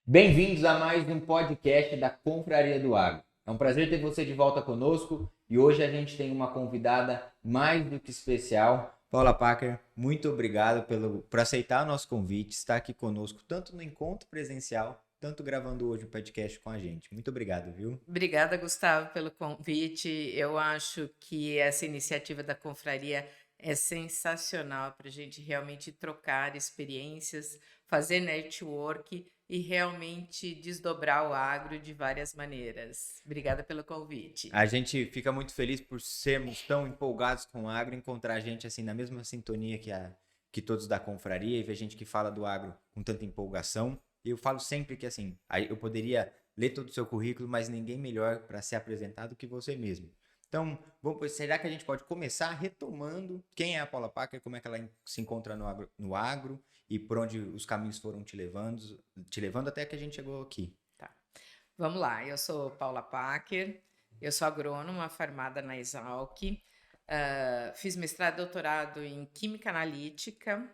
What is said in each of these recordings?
Bem-vindos a mais um podcast da Confraria do Agro. É um prazer ter você de volta conosco e hoje a gente tem uma convidada mais do que especial. Paula Packer, muito obrigado por aceitar o nosso convite, estar aqui conosco, tanto no encontro presencial, tanto gravando hoje o podcast com a gente. Muito obrigado, viu? Obrigada, Gustavo, pelo convite. Eu acho que essa iniciativa da confraria é sensacional para a gente realmente trocar experiências, fazer network e realmente desdobrar o agro de várias maneiras. Obrigada pelo convite. A gente fica muito feliz por sermos tão empolgados com o agro, encontrar gente assim na mesma sintonia que todos da confraria e ver gente que fala do agro com tanta empolgação. Eu falo sempre que assim, eu poderia ler todo o seu currículo, mas ninguém melhor para ser apresentado que você mesmo. Então, será que a gente pode começar retomando quem é a Paula Packer, como é que ela se encontra no agro e por onde os caminhos foram te levando até que a gente chegou aqui? Tá. Vamos lá, eu sou Paula Packer, eu sou agrônoma formada na Exalc, fiz mestrado e doutorado em Química Analítica,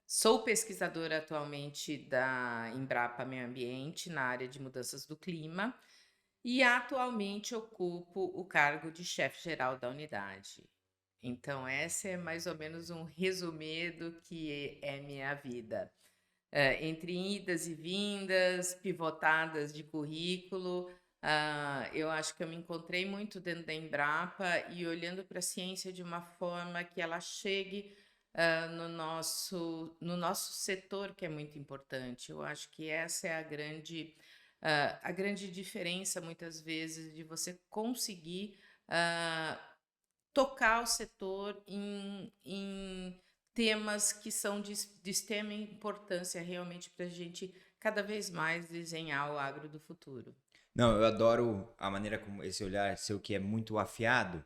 sou pesquisadora atualmente da Embrapa Meio Ambiente na área de mudanças do clima e atualmente ocupo o cargo de chefe-geral da unidade. Então, essa é mais ou menos um resumê do que é minha vida. Entre idas e vindas, pivotadas de currículo, eu acho que eu me encontrei muito dentro da Embrapa e olhando para a ciência de uma forma que ela chegue no nosso setor, que é muito importante. Eu acho que essa é a grande diferença, muitas vezes, de você conseguir tocar o setor em temas que são de extrema importância realmente para a gente cada vez mais desenhar o agro do futuro. Não, eu adoro a maneira como esse olhar seu que é muito afiado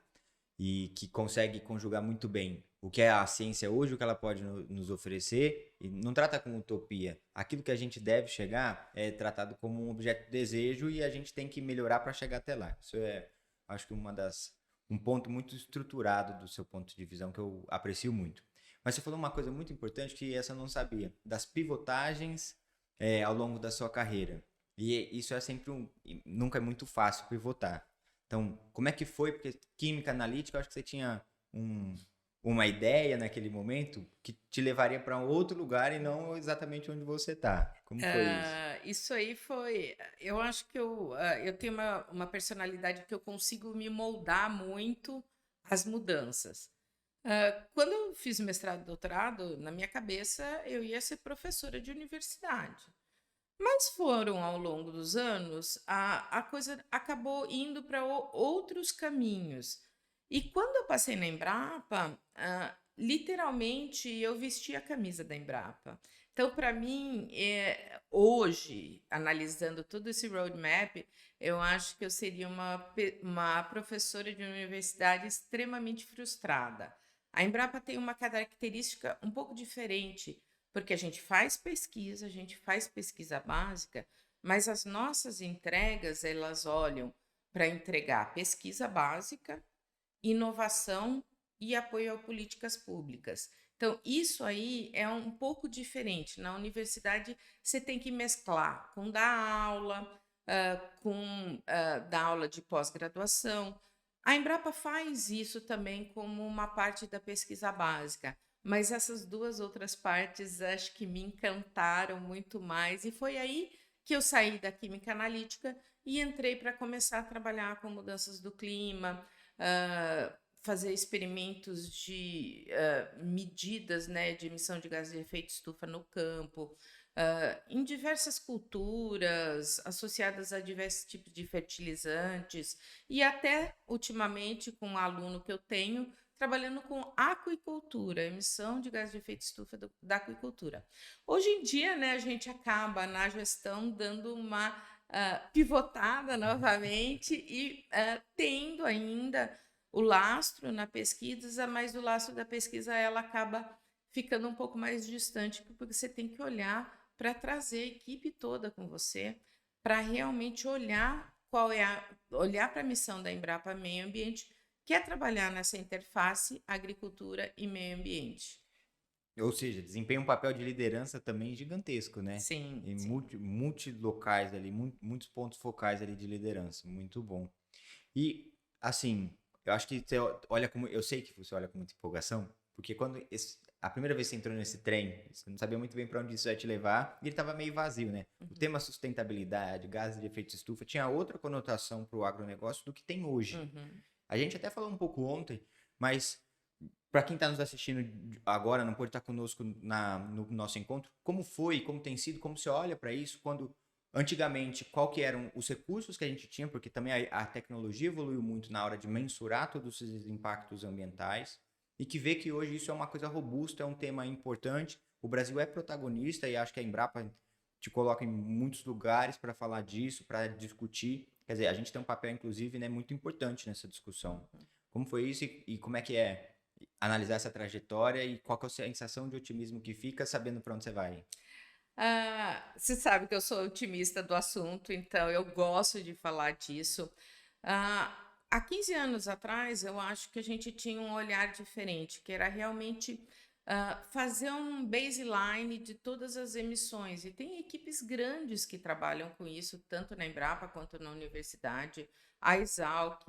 e que consegue conjugar muito bem o que é a ciência hoje, o que ela pode nos oferecer, e não trata como utopia. Aquilo que a gente deve chegar é tratado como um objeto de desejo e a gente tem que melhorar para chegar até lá. Isso é, acho que um ponto muito estruturado do seu ponto de visão que eu aprecio muito. Mas você falou uma coisa muito importante que essa eu não sabia, das pivotagens ao longo da sua carreira. E isso é sempre nunca é muito fácil pivotar. Então, como é que foi? Porque química analítica, eu acho que você tinha um, uma ideia naquele momento que te levaria para um outro lugar e não exatamente onde você está. Como foi isso? Isso aí foi. Eu acho que eu tenho uma personalidade que eu consigo me moldar muito às mudanças. Quando eu fiz mestrado e doutorado, na minha cabeça eu ia ser professora de universidade. Mas foram ao longo dos anos, a coisa acabou indo para outros caminhos. E quando eu passei na Embrapa, literalmente eu vesti a camisa da Embrapa. Então, para mim, hoje, analisando todo esse roadmap, eu acho que eu seria uma professora de universidade extremamente frustrada. A Embrapa tem uma característica um pouco diferente porque a gente faz pesquisa básica, mas as nossas entregas, elas olham para entregar pesquisa básica, inovação e apoio a políticas públicas. Então, isso aí é um pouco diferente. Na universidade, você tem que mesclar com dar aula, com dar aula de pós-graduação. A Embrapa faz isso também como uma parte da pesquisa básica, mas essas duas outras partes acho que me encantaram muito mais. E foi aí que eu saí da química analítica e entrei para começar a trabalhar com mudanças do clima, fazer experimentos de medidas, né, de emissão de gases de efeito estufa no campo, em diversas culturas, associadas a diversos tipos de fertilizantes, e até, ultimamente, com um aluno que eu tenho, trabalhando com aquicultura, emissão de gases de efeito estufa da aquicultura. Hoje em dia, né, a gente acaba, na gestão, dando uma pivotada novamente e tendo ainda o lastro na pesquisa, mas o lastro da pesquisa ela acaba ficando um pouco mais distante, porque você tem que olhar para trazer a equipe toda com você, para realmente olhar para a missão da Embrapa Meio Ambiente, que é trabalhar nessa interface agricultura e meio ambiente. Ou seja, desempenha um papel de liderança também gigantesco, né? Sim, Em sim. multilocais ali, muitos pontos focais ali de liderança. Muito bom. E, assim, eu acho que você olha como. Eu sei que você olha com muita empolgação, porque a primeira vez que você entrou nesse trem, você não sabia muito bem para onde isso ia te levar, e ele estava meio vazio, né? O Uhum, tema sustentabilidade, gases de efeito estufa, tinha outra conotação para o agronegócio do que tem hoje. uhum. A gente até falou um pouco ontem, mas para quem está nos assistindo agora, não pode estar conosco no nosso encontro, como foi, como tem sido, como você olha para isso, quando antigamente, qual que eram os recursos que a gente tinha, porque também a tecnologia evoluiu muito na hora de mensurar todos esses impactos ambientais, e que vê que hoje isso é uma coisa robusta, é um tema importante. O Brasil é protagonista e acho que a Embrapa te coloca em muitos lugares para falar disso, para discutir. Quer dizer, a gente tem um papel, inclusive, né, muito importante nessa discussão. Como foi isso e como é que é analisar essa trajetória e qual que é a sensação de otimismo que fica sabendo para onde você vai? Você sabe que eu sou otimista do assunto, então eu gosto de falar disso. Há 15 anos atrás, eu acho que a gente tinha um olhar diferente, que era realmente fazer um baseline de todas as emissões. E tem equipes grandes que trabalham com isso, tanto na Embrapa quanto na universidade. A Exalc,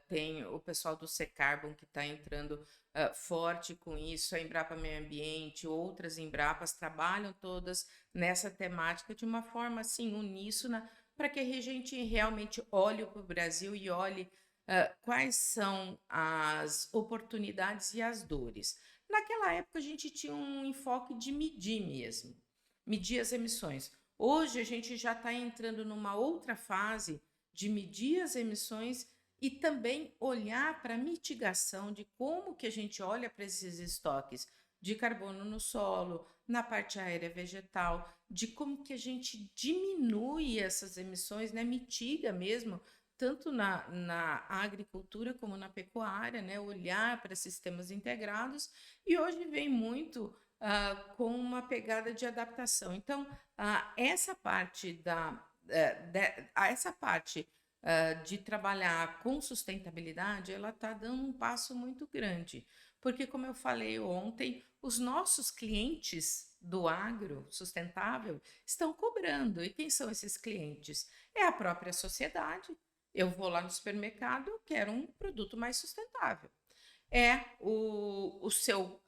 tem o pessoal do Secarbon que está entrando forte com isso, a Embrapa Meio Ambiente, outras Embrapas trabalham todas nessa temática de uma forma assim uníssona, para que a gente realmente olhe para o Brasil e olhe quais são as oportunidades e as dores. Naquela época a gente tinha um enfoque de medir mesmo, medir as emissões. Hoje a gente já está entrando numa outra fase de medir as emissões e também olhar para a mitigação de como que a gente olha para esses estoques de carbono no solo, na parte aérea vegetal, de como que a gente diminui essas emissões, né, mitiga mesmo, tanto na agricultura como na pecuária, né, olhar para sistemas integrados, e hoje vem muito com uma pegada de adaptação. Então, essa parte essa parte de trabalhar com sustentabilidade, ela está dando um passo muito grande, porque, como eu falei ontem, os nossos clientes do agro sustentável estão cobrando. E quem são esses clientes? É a própria sociedade. Eu vou lá no supermercado, eu quero um produto mais sustentável. É o seu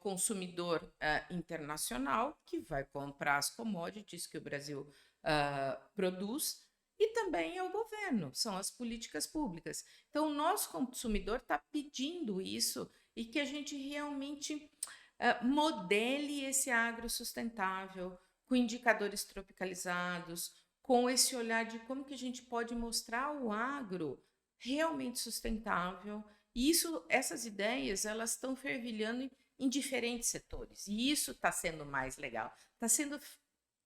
consumidor internacional que vai comprar as commodities que o Brasil produz, e também é o governo, são as políticas públicas. Então, o nosso consumidor está pedindo isso e que a gente realmente modele esse agro sustentável, com indicadores tropicalizados, com esse olhar de como que a gente pode mostrar o agro realmente sustentável. E essas ideias, elas estão fervilhando em diferentes setores. E isso está sendo mais legal. Está sendo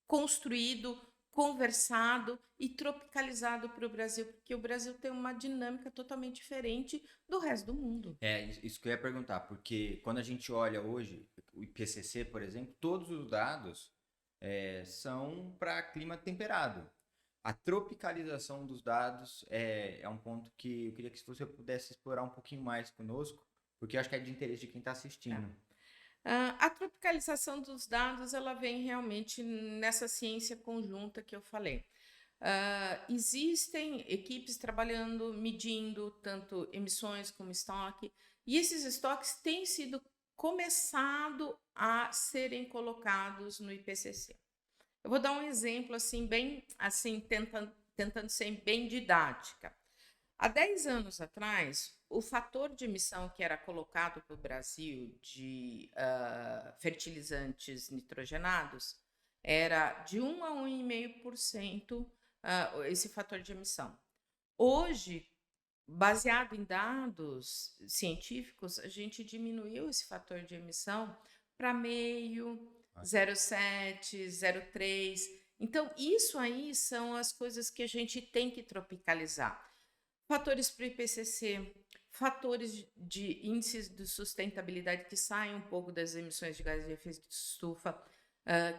construído, conversado e tropicalizado para o Brasil, porque o Brasil tem uma dinâmica totalmente diferente do resto do mundo. É, isso que eu ia perguntar, porque quando a gente olha hoje, o IPCC, por exemplo, todos os dados são para clima temperado. A tropicalização dos dados é um ponto que eu queria que você pudesse explorar um pouquinho mais conosco, porque eu acho que é de interesse de quem está É. assistindo. A tropicalização dos dados, ela vem realmente nessa ciência conjunta que eu falei. Existem equipes trabalhando, medindo tanto emissões como estoque, e esses estoques têm sido começado a serem colocados no IPCC. Eu vou dar um exemplo assim, bem assim, tentando ser bem didática. Há 10 anos atrás, o fator de emissão que era colocado para o Brasil de fertilizantes nitrogenados era de 1 a 1,5% esse fator de emissão. Hoje, baseado em dados científicos, a gente diminuiu esse fator de emissão para meio, 0,7, 0,3. Então, isso aí são as coisas que a gente tem que tropicalizar. Fatores para o IPCC, fatores de índices de sustentabilidade que saem um pouco das emissões de gases de efeito de estufa,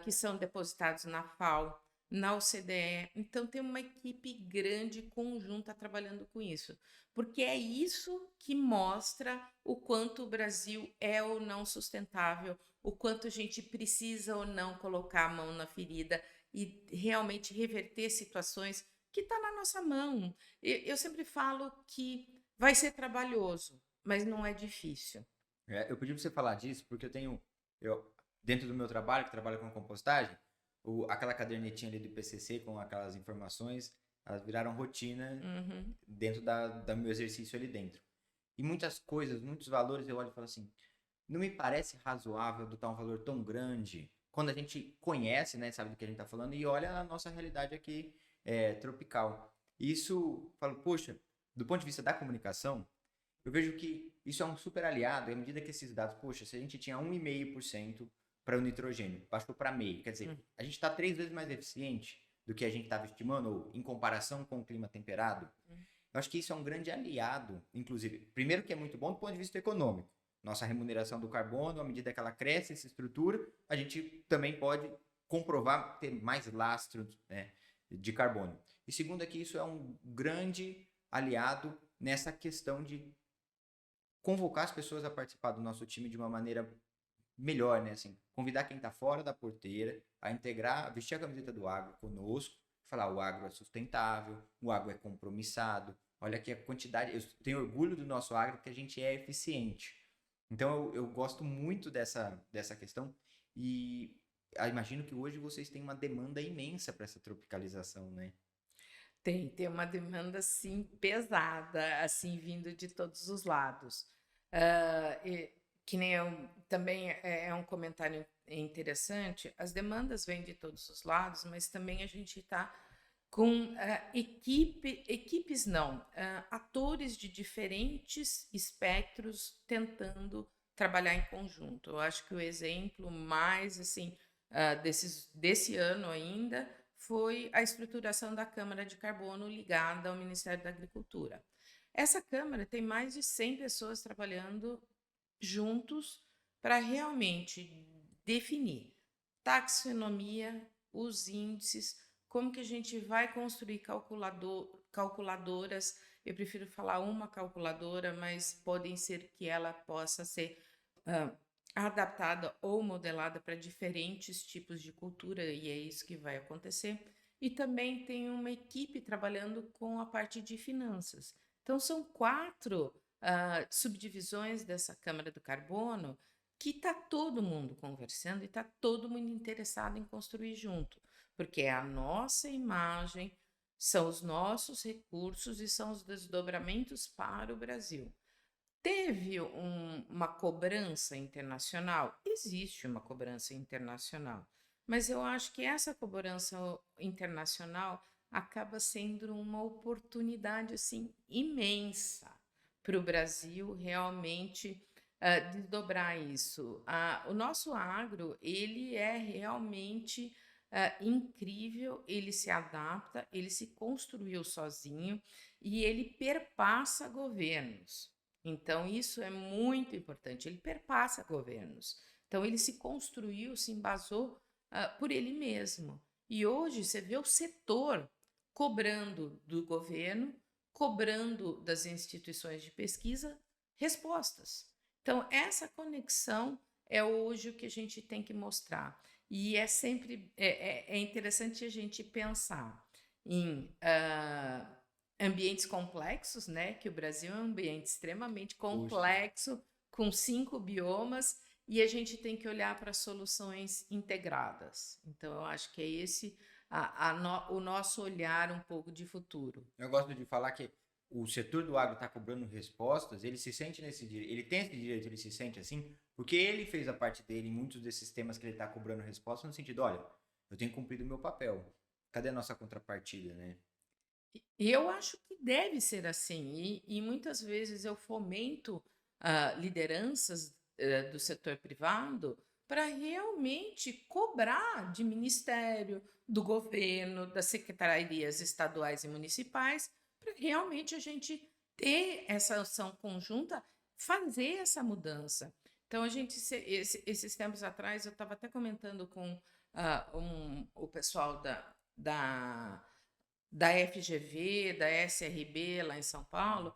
que são depositados na FAO. na OCDE. Então, tem uma equipe grande, conjunta, trabalhando com isso. Porque é isso que mostra o quanto o Brasil é ou não sustentável, o quanto a gente precisa ou não colocar a mão na ferida e realmente reverter situações que está na nossa mão. Eu sempre falo que vai ser trabalhoso, mas não é difícil. Eu pedi para você falar disso porque eu, dentro do meu trabalho, que trabalho com compostagem, aquela cadernetinha ali do IPCC com aquelas informações, elas viraram rotina Uhum. dentro da meu exercício ali dentro. E muitas coisas, muitos valores eu olho e falo assim, não me parece razoável adotar um valor tão grande quando a gente conhece, né, sabe do que a gente está falando e olha a nossa realidade aqui tropical. E isso, falo, poxa, do ponto de vista da comunicação, eu vejo que isso é um super aliado, à medida que esses dados, poxa, se a gente tinha 1,5% para o nitrogênio, baixou para meio, quer dizer, a gente está 3 vezes mais eficiente do que a gente estava estimando, ou em comparação com o clima temperado. Eu acho que isso é um grande aliado, inclusive, primeiro que é muito bom do ponto de vista econômico. Nossa remuneração do carbono, à medida que ela cresce, essa estrutura, a gente também pode comprovar ter mais lastro, né, de carbono. E segundo é que isso é um grande aliado nessa questão de convocar as pessoas a participar do nosso time de uma maneira melhor, né? Assim, convidar quem está fora da porteira a integrar, a vestir a camiseta do agro conosco, falar o agro é sustentável, o agro é compromissado, olha aqui a quantidade, eu tenho orgulho do nosso agro porque a gente é eficiente. Então eu gosto muito dessa questão e imagino que hoje vocês têm uma demanda imensa para essa tropicalização, né? Tem uma demanda, assim, pesada, assim, vindo de todos os lados. Que nem eu, também é um comentário interessante, as demandas vêm de todos os lados, mas também a gente está com equipes não, atores de diferentes espectros tentando trabalhar em conjunto. Eu acho que o exemplo mais, assim, desse ano ainda foi a estruturação da Câmara de Carbono ligada ao Ministério da Agricultura. Essa Câmara tem mais de 100 pessoas trabalhando juntos para realmente definir taxonomia, os índices, como que a gente vai construir calculadoras. Eu prefiro falar uma calculadora, mas podem ser que ela possa ser uh, adaptada ou modelada para diferentes tipos de cultura, e é isso que vai acontecer. E também tem uma equipe trabalhando com a parte de finanças. Então, são 4 subdivisões dessa Câmara do Carbono que está todo mundo conversando e está todo mundo interessado em construir junto, porque é a nossa imagem, são os nossos recursos e são os desdobramentos para o Brasil. Teve uma cobrança internacional? Existe uma cobrança internacional, mas eu acho que essa cobrança internacional acaba sendo uma oportunidade assim imensa para o Brasil realmente desdobrar isso. O nosso agro, ele é realmente incrível, ele se adapta, ele se construiu sozinho e ele perpassa governos. Então, isso é muito importante. Ele perpassa governos. Então, ele se construiu, se embasou por ele mesmo. E hoje você vê o setor cobrando do governo, cobrando das instituições de pesquisa respostas. Então, essa conexão é hoje o que a gente tem que mostrar. E é sempre interessante a gente pensar em ambientes complexos, né? Que o Brasil é um ambiente extremamente Puxa. complexo, com 5 biomas, e a gente tem que olhar para soluções integradas. Então, eu acho que é esse o nosso olhar um pouco de futuro. Eu gosto de falar que o setor do agro está cobrando respostas, ele se sente nesse direito, ele tem esse direito, ele se sente assim, porque ele fez a parte dele em muitos desses temas que ele está cobrando respostas, no sentido, olha, eu tenho cumprido o meu papel. Cadê a nossa contrapartida, né? E eu acho que deve ser assim, e muitas vezes eu fomento lideranças do setor privado para realmente cobrar de ministério, do governo, das secretarias estaduais e municipais, para realmente a gente ter essa ação conjunta, fazer essa mudança. Então, a gente, esses tempos atrás, eu estava até comentando com o pessoal da, da FGV, da SRB lá em São Paulo,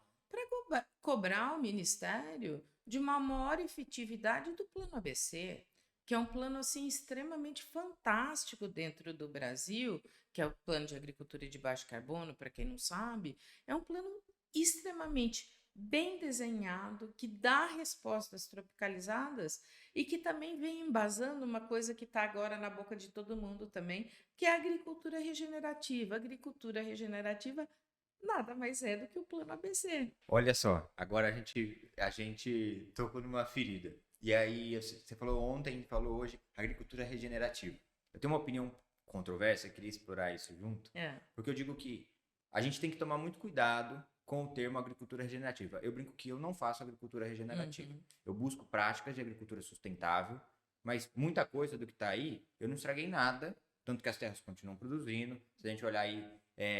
para cobrar o Ministério de uma maior efetividade do Plano ABC, que é um plano assim extremamente fantástico dentro do Brasil, que é o Plano de Agricultura de Baixo Carbono, para quem não sabe, é um plano extremamente bem desenhado, que dá respostas tropicalizadas e que também vem embasando uma coisa que está agora na boca de todo mundo também, que é a agricultura regenerativa. A agricultura regenerativa nada mais é do que o Plano ABC. Olha só, agora a gente tocou numa ferida. E aí, você falou ontem, falou hoje, agricultura regenerativa. Eu tenho uma opinião controversa, queria explorar isso junto, É. porque eu digo que a gente tem que tomar muito cuidado com o termo agricultura regenerativa. Eu brinco que eu não faço agricultura regenerativa. Uhum. Eu busco práticas de agricultura sustentável, mas muita coisa do que está aí, eu não estraguei nada, tanto que as terras continuam produzindo. Se a gente olhar aí,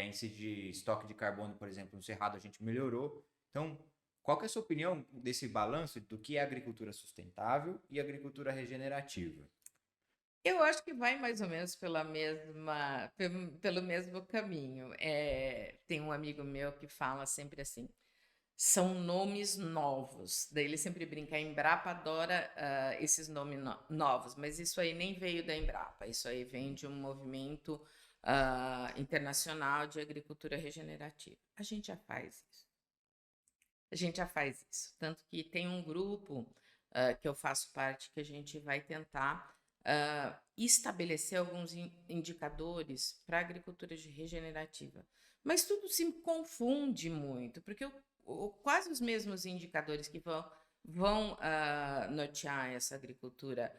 índice de estoque de carbono, por exemplo, no Cerrado, a gente melhorou. Então, qual que é a sua opinião desse balanço do que é agricultura sustentável e agricultura regenerativa? Eu acho que vai mais ou menos pelo mesmo caminho. Tem um amigo meu que fala sempre assim, são nomes novos. Daí ele sempre brinca, a Embrapa adora esses nomes novos, mas isso aí nem veio da Embrapa, isso aí vem de um movimento internacional de agricultura regenerativa. A gente já faz isso. A gente já faz isso. Tanto que tem um grupo que eu faço parte que a gente vai tentar estabelecer alguns indicadores para a agricultura regenerativa. Mas tudo se confunde muito, porque quase os mesmos indicadores que vão nortear essa agricultura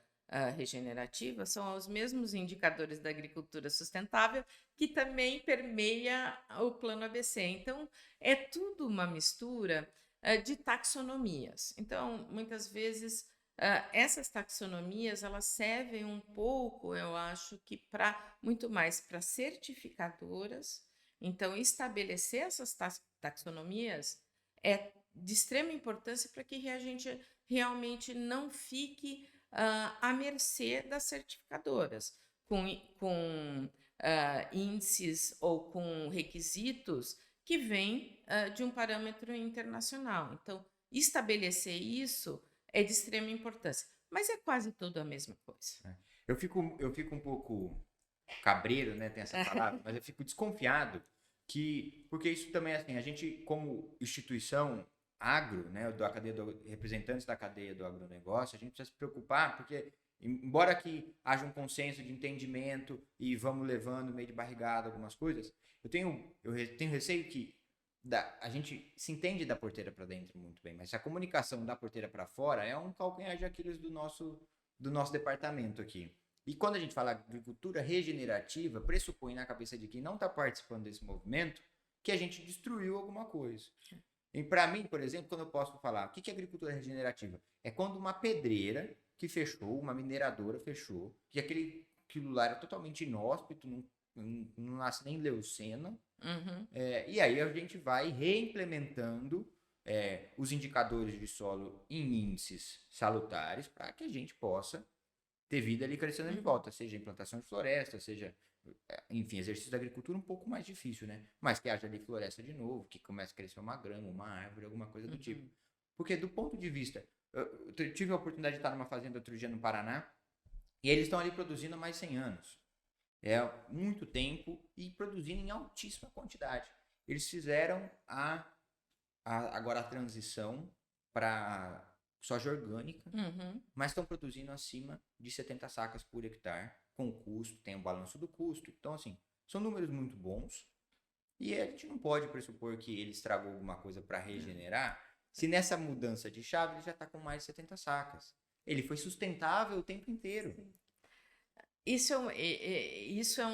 regenerativa são os mesmos indicadores da agricultura sustentável que também permeia o Plano ABC. Então, é tudo uma mistura de taxonomias. Então, muitas vezes, essas taxonomias elas servem um pouco, eu acho que muito mais para certificadoras. Então, estabelecer essas taxonomias é de extrema importância para que a gente realmente não fique à mercê das certificadoras, com índices ou com requisitos que vêm de um parâmetro internacional. Então, estabelecer isso é de extrema importância, mas é quase tudo a mesma coisa. Eu fico um pouco cabreiro, né? Tem essa palavra, mas eu fico desconfiado porque isso também é assim, a gente como instituição agro, né, representantes da cadeia do agronegócio, a gente precisa se preocupar, porque embora que haja um consenso de entendimento e vamos levando meio de barrigada algumas coisas, eu tenho receio que a gente se entende da porteira para dentro muito bem, mas a comunicação da porteira para fora é um calcanhar de Aquiles do nosso departamento aqui. E quando a gente fala agricultura regenerativa, pressupõe na cabeça de quem não está participando desse movimento que a gente destruiu alguma coisa. E para mim, por exemplo, quando eu posso falar, o que é agricultura regenerativa? É quando uma pedreira que fechou, uma mineradora fechou, que aquilo lá era totalmente inóspito, não nasce nem leucena. Uhum. E aí a gente vai reimplementando os indicadores de solo em índices salutares para que a gente possa ter vida ali crescendo de volta, seja implantação de floresta, seja, enfim, exercício da agricultura um pouco mais difícil, né? Mas que haja ali floresta de novo, que comece a crescer uma grama, uma árvore, alguma coisa do tipo. Porque do ponto de vista, eu tive a oportunidade de estar numa fazenda outro dia no Paraná, e eles estão ali produzindo há mais de 100 anos. É muito tempo e produzindo em altíssima quantidade. Eles fizeram agora a transição para soja orgânica, mas estão produzindo acima de 70 sacas por hectare, com custo, tem o balanço do custo. Então, assim, são números muito bons. E a gente não pode pressupor que ele estragou alguma coisa para regenerar, se nessa mudança de chave ele já está com mais de 70 sacas. Ele foi sustentável o tempo inteiro. Isso isso é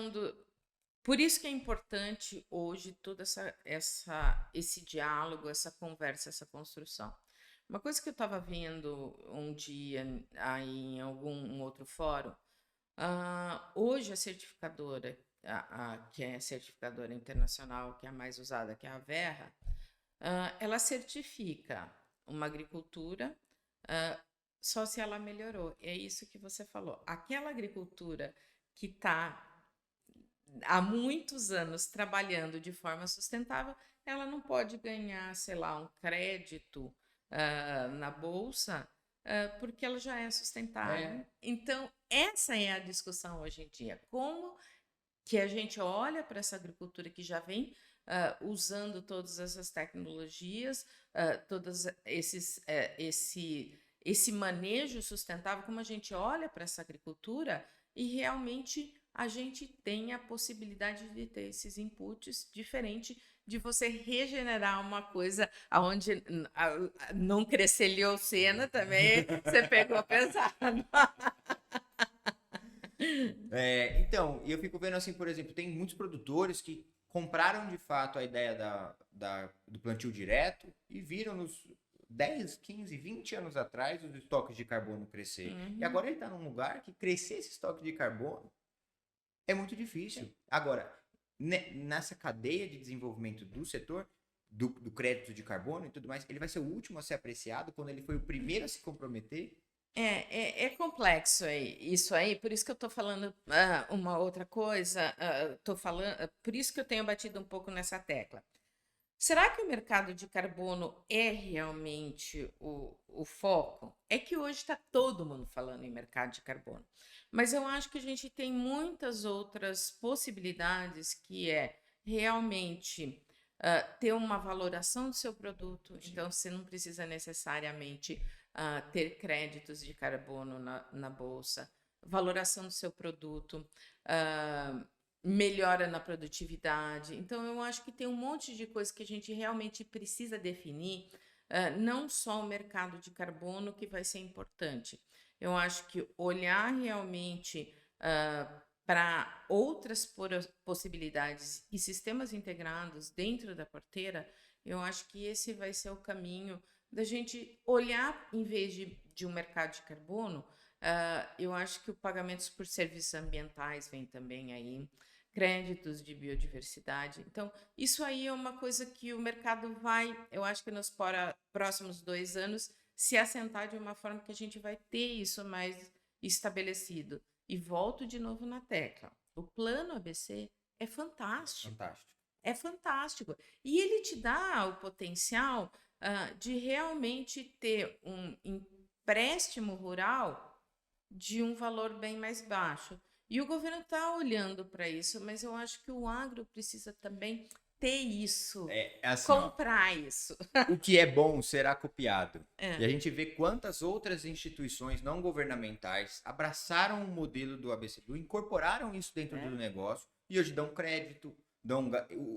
por isso que é importante hoje todo esse diálogo, essa conversa, essa construção. Uma coisa que eu estava vendo um dia aí em algum outro fórum, hoje a certificadora, que é a certificadora internacional, que é a mais usada, que é a Verra, ela certifica uma agricultura só se ela melhorou. É isso que você falou. Aquela agricultura que está há muitos anos trabalhando de forma sustentável, ela não pode ganhar, sei lá, um crédito na bolsa, porque ela já é sustentável. Então, essa é a discussão hoje em dia. Como que a gente olha para essa agricultura que já vem usando todas essas tecnologias, todos esse manejo sustentável, como a gente olha para essa agricultura e realmente a gente tem a possibilidade de ter esses inputs diferente de você regenerar uma coisa onde não crescer liocena também, você pegou pesado. Então, eu fico vendo assim, por exemplo, tem muitos produtores que compraram de fato a ideia do plantio direto e viram nos 10, 15, 20 anos atrás os estoques de carbono crescer. E agora ele está num lugar que crescer esse estoque de carbono é muito difícil. Agora, nessa cadeia de desenvolvimento do setor, do crédito de carbono e tudo mais, ele vai ser o último a ser apreciado quando ele foi o primeiro a se comprometer. É complexo isso aí, por isso que eu estou falando uma outra coisa, por isso que eu tenho batido um pouco nessa tecla. Será que o mercado de carbono é realmente o foco? É que hoje está todo mundo falando em mercado de carbono, mas eu acho que a gente tem muitas outras possibilidades que é realmente ter uma valoração do seu produto, então você não precisa necessariamente ter créditos de carbono na bolsa, valoração do seu produto, melhora na produtividade. Então, eu acho que tem um monte de coisa que a gente realmente precisa definir, não só o mercado de carbono que vai ser importante. Eu acho que olhar realmente para outras possibilidades e sistemas integrados dentro da porteira, eu acho que esse vai ser o caminho da gente olhar, em vez de um mercado de carbono, eu acho que o pagamentos por serviços ambientais vem também aí, créditos de biodiversidade. Então, isso aí é uma coisa que o mercado vai, eu acho que nos próximos 2 anos, se assentar de uma forma que a gente vai ter isso mais estabelecido. E volto de novo na tecla. O plano ABC é fantástico. É fantástico. E ele te dá o potencial de realmente ter um empréstimo rural de um valor bem mais baixo. E o governo está olhando para isso, mas eu acho que o agro precisa também ter isso, assim, comprar isso. O que é bom será copiado. E a gente vê quantas outras instituições não governamentais abraçaram o modelo do ABCDU, incorporaram isso dentro do negócio e hoje dão crédito,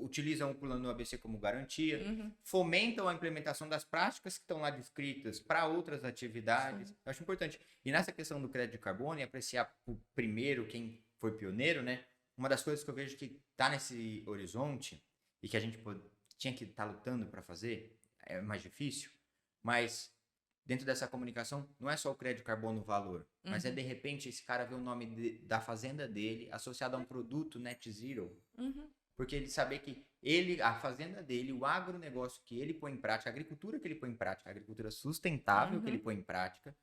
utilizam o plano do ABC como garantia, fomentam a implementação das práticas que estão lá descritas para outras atividades. Eu acho importante. E nessa questão do crédito de carbono, e apreciar primeiro quem foi pioneiro, né? Uma das coisas que eu vejo que está nesse horizonte e que a gente tinha que estar lutando para fazer, é mais difícil, mas dentro dessa comunicação não é só o crédito de carbono valor, mas é de repente esse cara ver o nome da fazenda dele associado a um produto net zero, porque ele saber que a fazenda dele, o agronegócio que ele põe em prática, a agricultura que ele põe em prática, a agricultura sustentável que ele põe em prática,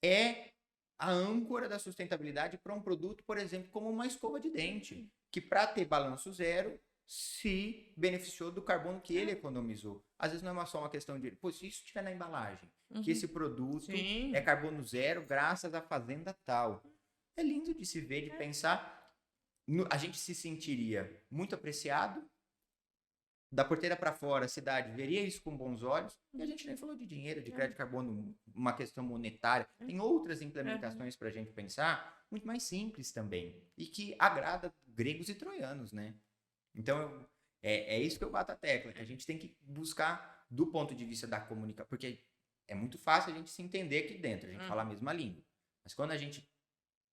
é a âncora da sustentabilidade para um produto, por exemplo, como uma escova de dente, que para ter balanço zero se beneficiou do carbono que ele economizou. Às vezes não é só uma questão de, pô, se isso estiver na embalagem, que esse produto é carbono zero graças à fazenda tal. É lindo de se ver, de pensar. A gente se sentiria muito apreciado, da porteira para fora, a cidade veria isso com bons olhos, e a gente nem falou de dinheiro, de crédito de carbono, uma questão monetária. Tem outras implementações para a gente pensar, muito mais simples também, e que agrada gregos e troianos, né? Então, é isso que eu bato a tecla, que a gente tem que buscar do ponto de vista da comunicação, porque é muito fácil a gente se entender aqui dentro, a gente fala a mesma língua. Mas quando a gente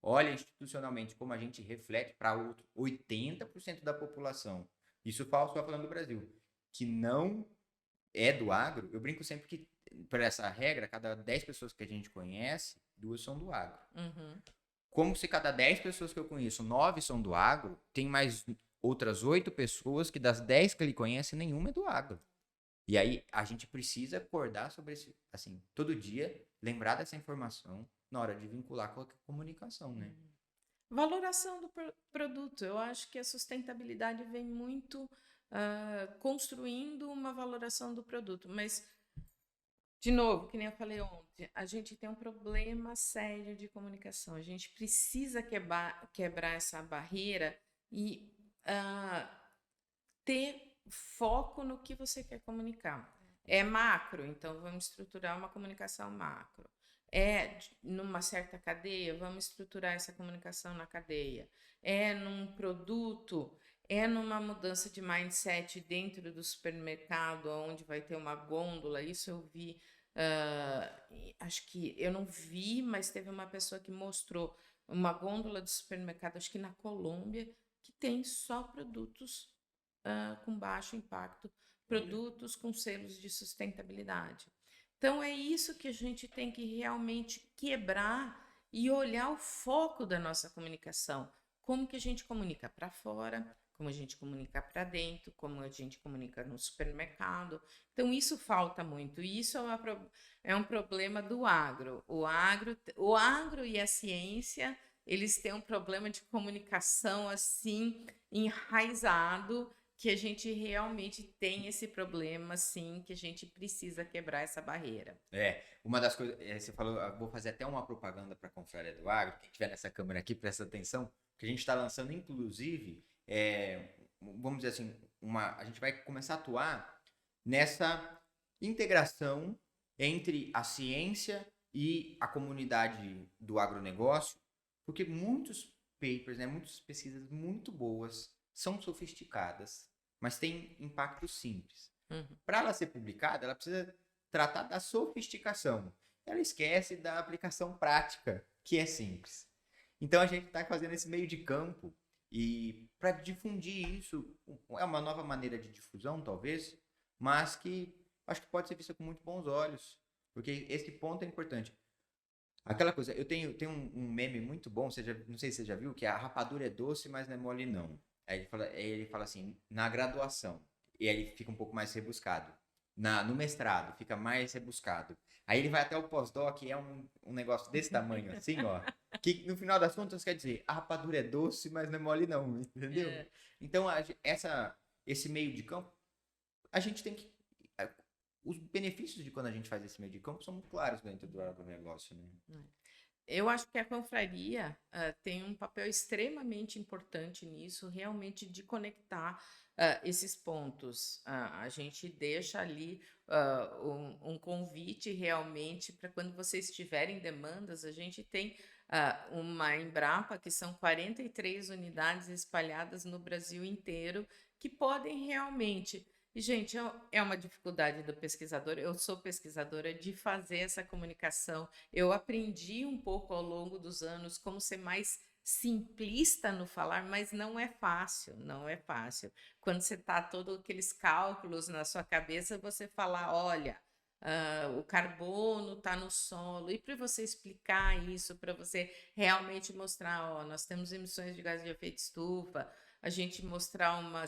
olha institucionalmente como a gente reflete para outro 80% da população, isso só falando do Brasil, que não é do agro, eu brinco sempre que, por essa regra, cada 10 pessoas que a gente conhece, 2 são do agro. Como se cada 10 pessoas que eu conheço, 9 são do agro, tem mais outras 8 pessoas que das 10 que ele conhece, nenhuma é do agro. E aí a gente precisa acordar sobre esse, assim, todo dia, lembrar dessa informação na hora de vincular com a comunicação, né? Valoração do produto. Eu acho que a sustentabilidade vem muito construindo uma valoração do produto. Mas, de novo, que nem eu falei ontem, a gente tem um problema sério de comunicação. A gente precisa quebrar essa barreira e ter foco no que você quer comunicar. É macro, então vamos estruturar uma comunicação macro. É numa certa cadeia, vamos estruturar essa comunicação na cadeia. É num produto, é numa mudança de mindset dentro do supermercado, onde vai ter uma gôndola. Isso eu vi, acho que eu não vi, mas teve uma pessoa que mostrou uma gôndola do supermercado, acho que na Colômbia, que tem só produtos com baixo impacto, produtos com selos de sustentabilidade. Então, é isso que a gente tem que realmente quebrar e olhar o foco da nossa comunicação. Como que a gente comunica para fora, como a gente comunica para dentro, como a gente comunica no supermercado. Então, isso falta muito. E isso é um problema do agro. O agro e a ciência, eles têm um problema de comunicação assim enraizado, que a gente realmente tem esse problema, sim, que a gente precisa quebrar essa barreira. Uma das coisas, você falou, vou fazer até uma propaganda para a Confraria do Agro, quem estiver nessa câmera aqui, presta atenção, que a gente está lançando, inclusive, vamos dizer assim, a gente vai começar a atuar nessa integração entre a ciência e a comunidade do agronegócio, porque muitos papers, né, muitas pesquisas muito boas, são sofisticadas, mas têm impacto simples. Para ela ser publicada, ela precisa tratar da sofisticação. Ela esquece da aplicação prática, que é simples. Então a gente está fazendo esse meio de campo e para difundir isso, é uma nova maneira de difusão, talvez, mas que acho que pode ser vista com muito bons olhos, porque esse ponto é importante. Aquela coisa, eu tenho um meme muito bom, não sei se você já viu, que a rapadura é doce, mas não é mole não. Aí ele fala assim, na graduação, e aí ele fica um pouco mais rebuscado. No mestrado, fica mais rebuscado. Aí ele vai até o pós-doc, e é um negócio desse tamanho, assim, ó. Que no final das contas quer dizer, a rapadura é doce, mas não é mole não, entendeu? Então, esse meio de campo, a gente tem que... Os benefícios de quando a gente faz esse meio de campo são muito claros dentro do agronegócio, né? Eu acho que a confraria tem um papel extremamente importante nisso, realmente de conectar esses pontos. A gente deixa ali um convite realmente para quando vocês tiverem demandas. A gente tem uma Embrapa, que são 43 unidades espalhadas no Brasil inteiro, que podem realmente... E, gente, é uma dificuldade do pesquisador. Eu sou pesquisadora de fazer essa comunicação. Eu aprendi um pouco ao longo dos anos como ser mais simplista no falar, mas não é fácil, não é fácil. Quando você está todos aqueles cálculos na sua cabeça, você falar, olha, o carbono está no solo, e para você explicar isso, para você realmente mostrar, ó, nós temos emissões de gás de efeito estufa, a gente mostrar uma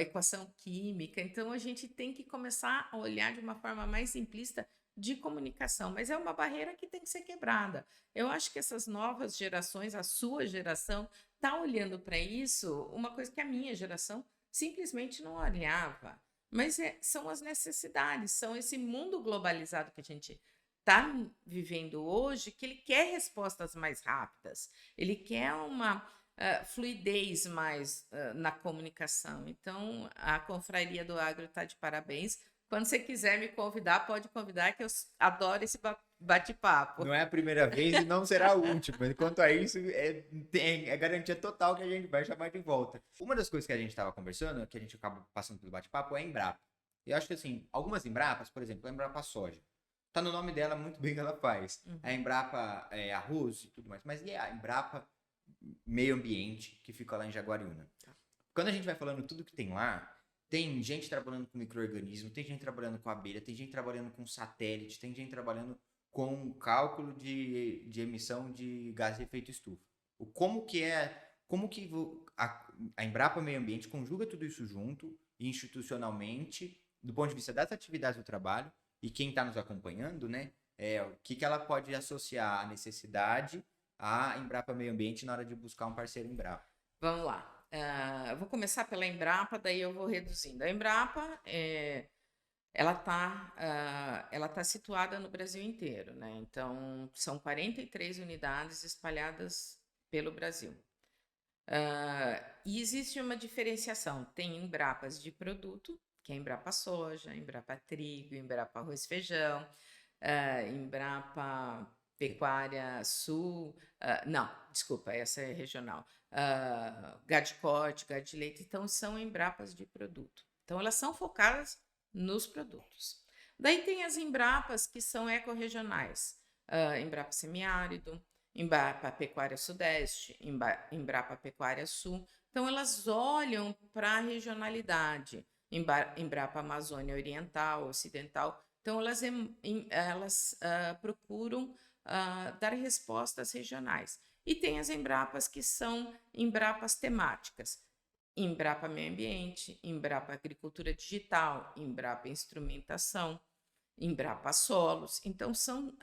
equação química. Então, a gente tem que começar a olhar de uma forma mais simplista de comunicação, mas é uma barreira que tem que ser quebrada. Eu acho que essas novas gerações, a sua geração, está olhando para isso, uma coisa que a minha geração simplesmente não olhava. Mas são as necessidades, são esse mundo globalizado que a gente está vivendo hoje, que ele quer respostas mais rápidas, ele quer uma fluidez mais na comunicação. Então, a Confraria do Agro está de parabéns. Quando você quiser me convidar, pode convidar, que eu adoro esse bate-papo. Não é a primeira vez e não será a última. Enquanto a isso, é garantia total que a gente vai chamar de volta. Uma das coisas que a gente estava conversando, que a gente acaba passando pelo bate-papo, é a Embrapa. Eu acho que, assim, algumas Embrapas, por exemplo, a Embrapa Soja, tá no nome dela muito bem que ela faz. A Embrapa Arroz e tudo mais. Mas e a Embrapa Meio Ambiente, que fica lá em Jaguariúna? Quando a gente vai falando tudo que tem lá, tem gente trabalhando com micro-organismo, tem gente trabalhando com abelha, tem gente trabalhando com satélite, tem gente trabalhando com cálculo de emissão de gás de efeito estufa. Como que a Embrapa Meio Ambiente conjuga tudo isso junto, institucionalmente, do ponto de vista das atividades do trabalho, e quem está nos acompanhando, né, o que ela pode associar a necessidade à Embrapa Meio Ambiente na hora de buscar um parceiro Embrapa. Vamos lá. Eu vou começar pela Embrapa, daí eu vou reduzindo. A Embrapa ela tá situada no Brasil inteiro, né? Então, são 43 unidades espalhadas pelo Brasil. E existe uma diferenciação. Tem Embrapas de produto, que é Embrapa Soja, Embrapa Trigo, Embrapa Arroz e Feijão, Embrapa Pecuária Sul, não, desculpa, essa é regional, gado de corte, gado de leite, então são Embrapas de produto. Então elas são focadas nos produtos. Daí tem as Embrapas que são ecorregionais, Embrapa Semiárido, Embrapa Pecuária Sudeste, Embrapa Pecuária Sul. Então elas olham para a regionalidade, Embrapa Amazônia Oriental, Ocidental. Então, elas procuram dar respostas regionais. E tem as Embrapas que são Embrapas temáticas. Embrapa Meio Ambiente, Embrapa Agricultura Digital, Embrapa Instrumentação, Embrapa Solos. Então, são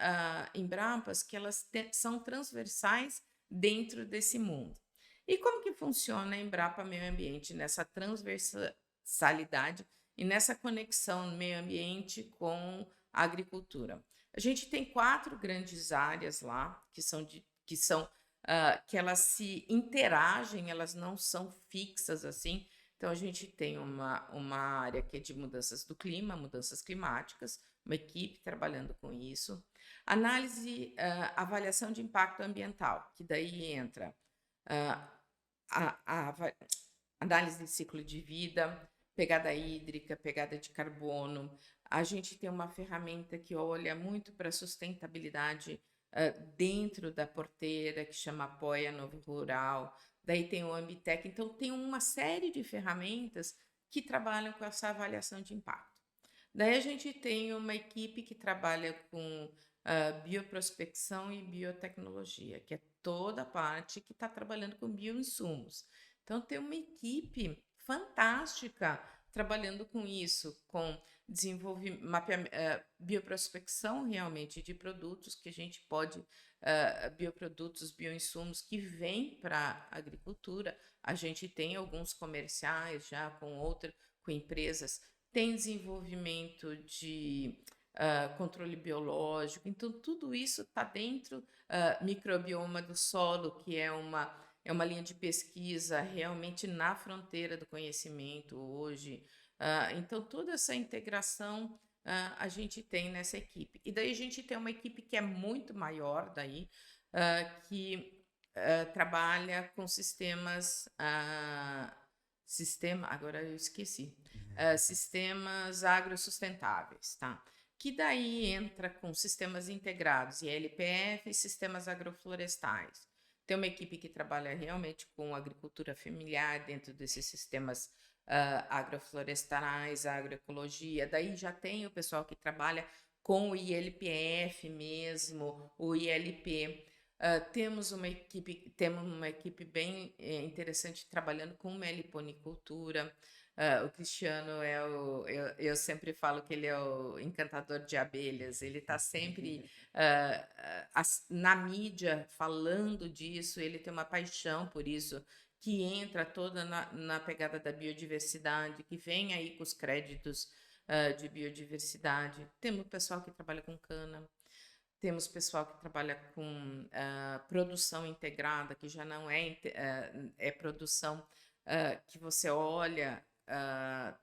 Embrapas que elas são transversais dentro desse mundo. E como que funciona a Embrapa Meio Ambiente nessa transversalidade e nessa conexão meio ambiente com a agricultura? A gente tem 4 grandes áreas lá que elas se interagem, elas não são fixas assim. Então a gente tem uma área que é de mudanças do clima, mudanças climáticas, uma equipe trabalhando com isso. Avaliação de impacto ambiental, que daí entra a análise de ciclo de vida, pegada hídrica, pegada de carbono. A gente tem uma ferramenta que olha muito para a sustentabilidade dentro da porteira, que chama Apoia Novo Rural. Daí tem o Ambitec. Então, tem uma série de ferramentas que trabalham com essa avaliação de impacto. Daí a gente tem uma equipe que trabalha com bioprospecção e biotecnologia, que é toda a parte que está trabalhando com bioinsumos. Então, tem uma equipe fantástica trabalhando com isso, com bioprospecção realmente de produtos que a gente pode, bioprodutos, bioinsumos que vêm para a agricultura. A gente tem alguns comerciais já com empresas, tem desenvolvimento de controle biológico, então tudo isso está dentro, microbioma do solo, que é uma linha de pesquisa realmente na fronteira do conhecimento hoje. Então, toda essa integração a gente tem nessa equipe. E daí a gente tem uma equipe que é muito maior daí, que trabalha com agora eu esqueci, sistemas agrossustentáveis, tá? Que daí entra com sistemas integrados, ILPF e sistemas agroflorestais. Tem uma equipe que trabalha realmente com agricultura familiar dentro desses sistemas agroflorestais, agroecologia. Daí já tem o pessoal que trabalha com o ILPF mesmo, o ILP. Temos uma equipe bem interessante trabalhando com meliponicultura. O Cristiano eu sempre falo que ele é o encantador de abelhas, ele está sempre na mídia falando disso, ele tem uma paixão por isso, que entra toda na pegada da biodiversidade, que vem aí com os créditos de biodiversidade. Temos pessoal que trabalha com cana, temos pessoal que trabalha com produção integrada, que já não é produção que você olha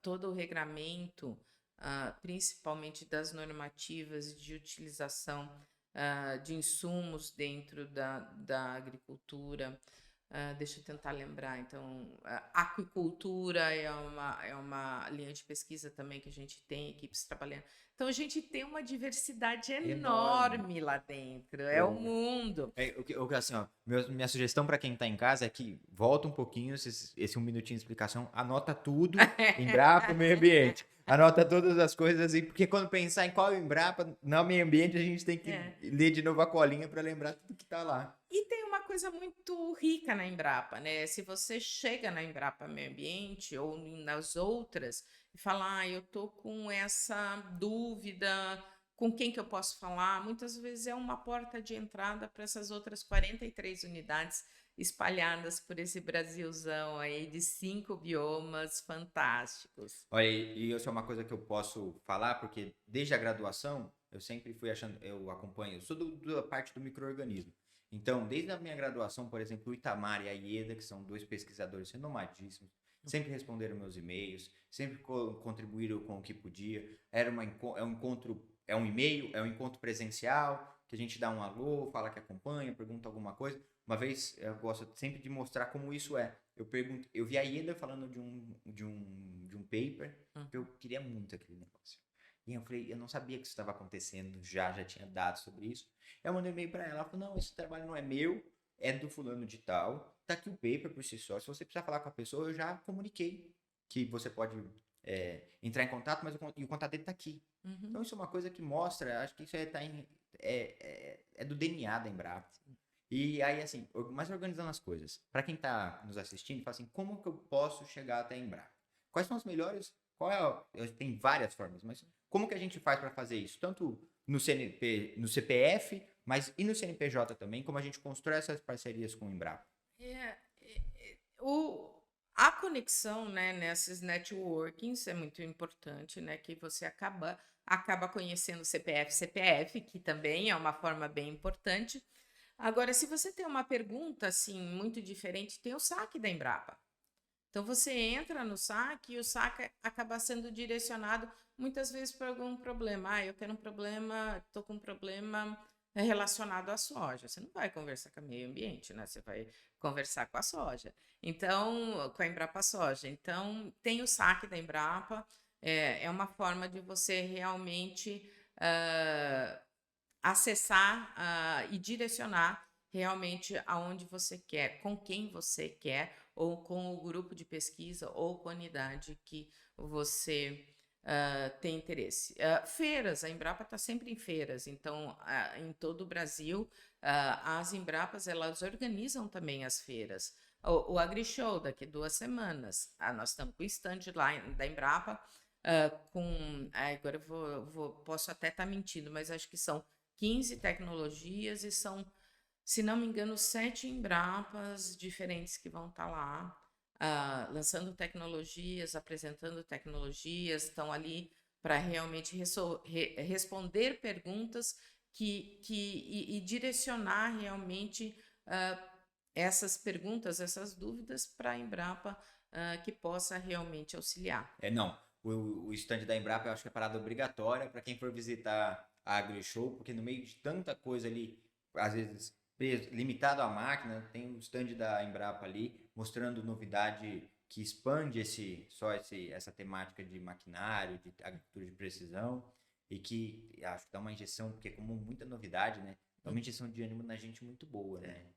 todo o regramento, principalmente das normativas de utilização de insumos dentro da agricultura. Deixa eu tentar lembrar. Então, aquicultura é uma linha de pesquisa também que a gente tem, equipes trabalhando. Então, a gente tem uma diversidade enorme lá dentro. É o mundo. Assim, ó, minha sugestão para quem está em casa é que volta um pouquinho, esse 1 minutinho de explicação, anota tudo, Embrapa, meio ambiente. Anota todas as coisas, porque quando pensar em qual é o Embrapa, no meio ambiente, a gente tem que ler de novo a colinha para lembrar tudo que está lá. E tem uma coisa muito rica na Embrapa, né? Se você chega na Embrapa Meio Ambiente ou nas outras e fala, eu tô com essa dúvida com quem que eu posso falar, muitas vezes é uma porta de entrada para essas outras 43 unidades espalhadas por esse Brasilzão aí de 5 biomas fantásticos. Olha, e isso é uma coisa que eu posso falar, porque desde a graduação eu sempre fui achando, eu acompanho, eu sou da parte do micro-organismo. Então, desde a minha graduação, por exemplo, o Itamar e a Ieda, que são dois pesquisadores renomadíssimos, sempre responderam meus e-mails, sempre contribuíram com o que podia. É um encontro, é um e-mail, é um encontro presencial, que a gente dá um alô, fala que acompanha, pergunta alguma coisa. Uma vez, eu gosto sempre de mostrar como isso é. Eu vi a Ieda falando de um paper que eu queria muito aquele negócio. E eu falei, eu não sabia que isso estava acontecendo, já tinha dados sobre isso. Eu mandei um e-mail para ela, ela falou, não, esse trabalho não é meu, é do fulano de tal, tá aqui o paper por si só. Se você precisar falar com a pessoa, eu já comuniquei que você pode entrar em contato, mas o contato dele tá aqui. Então isso é uma coisa que mostra, acho que isso é do DNA da Embrapa. E aí, assim, mais organizando as coisas. Para quem tá nos assistindo, fala assim, como que eu posso chegar até a Embrapa? Quais são as melhores? Tem várias formas, mas como que a gente faz para fazer isso? Tanto no CNP, no CPF, mas e no CNPJ também, como a gente constrói essas parcerias com o Embrapa? É, é, a conexão, né, nesses networkings é muito importante, né, que você acaba conhecendo CPF, que também é uma forma bem importante. Agora, se você tem uma pergunta assim muito diferente, tem o saque da Embrapa. Então você entra no saque e o saque acaba sendo direcionado muitas vezes para algum problema. Ah, eu quero um problema, estou com um problema relacionado à soja. Você não vai conversar com o meio ambiente, né? Você vai conversar com a soja. Então, com a Embrapa Soja. Então, tem o saque da Embrapa, é uma forma de você realmente acessar e direcionar realmente aonde você quer, com quem você quer, ou com o grupo de pesquisa ou com a unidade que você tem interesse. Feiras, a Embrapa está sempre em feiras, então em todo o Brasil as Embrapas elas organizam também as feiras. O AgriShow daqui 2 semanas, nós estamos com o stand lá da Embrapa, agora posso até estar mentindo, mas acho que são 15 tecnologias e são, se não me engano, 7 Embrapas diferentes que vão estar lá, lançando tecnologias, apresentando tecnologias, estão ali para realmente responder perguntas e direcionar realmente essas perguntas, essas dúvidas para a Embrapa que possa realmente auxiliar. Não, o stand da Embrapa eu acho que é parada obrigatória para quem for visitar a AgriShow, porque no meio de tanta coisa ali, às vezes limitado à máquina, tem o stand da Embrapa ali, mostrando novidade que expande essa temática de maquinário, de agricultura de precisão, e que acho que dá uma injeção, porque como muita novidade, né? Dá uma injeção de ânimo na gente muito boa, né?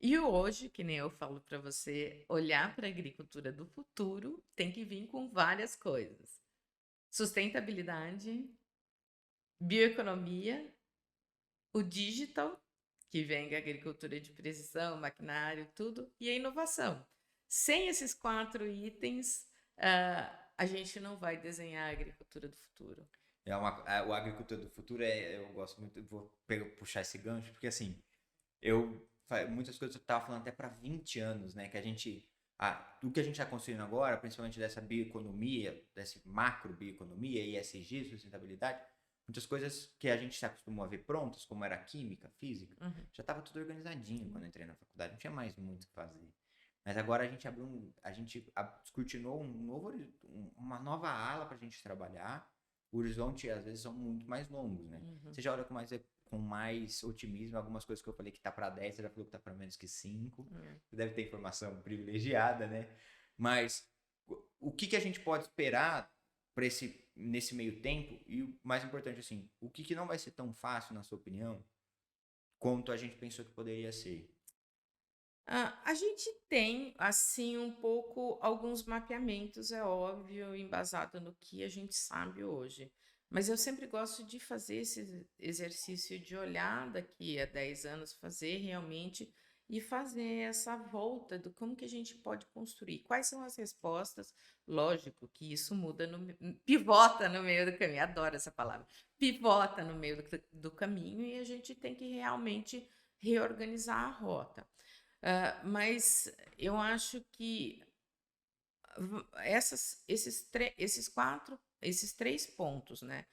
E hoje, que nem eu falo para você, olhar para a agricultura do futuro tem que vir com várias coisas: sustentabilidade, bioeconomia, o digital, que vem da agricultura de precisão, maquinário, tudo, e a inovação. Sem esses 4 itens, a gente não vai desenhar a agricultura do futuro. O agricultura do futuro eu gosto muito, vou puxar esse gancho, porque assim, muitas coisas eu estava falando até para 20 anos, né, que a gente, do que a gente está construindo agora, principalmente dessa bioeconomia, dessa macro bioeconomia, ESG, sustentabilidade, muitas coisas que a gente se acostumou a ver prontas, como era química, física, já estava tudo organizadinho quando eu entrei na faculdade, não tinha mais muito o que fazer. Mas agora a gente descortinou uma nova ala para a gente trabalhar. O horizonte às vezes são muito mais longos, né? Você já olha com mais otimismo algumas coisas que eu falei que tá para 10, você já falou que tá para menos que 5. Você deve ter informação privilegiada, né? Mas o que a gente pode esperar para nesse meio tempo? E o mais importante assim, o que não vai ser tão fácil na sua opinião quanto a gente pensou que poderia ser? A gente tem, assim, um pouco alguns mapeamentos, é óbvio, embasado no que a gente sabe hoje. Mas eu sempre gosto de fazer esse exercício de olhar daqui a 10 anos, fazer realmente e fazer essa volta do como que a gente pode construir. Quais são as respostas? Lógico que isso muda, pivota no meio do caminho. Adoro essa palavra. Pivota no meio do caminho e a gente tem que realmente reorganizar a rota. Mas eu acho que esses três pontos, né?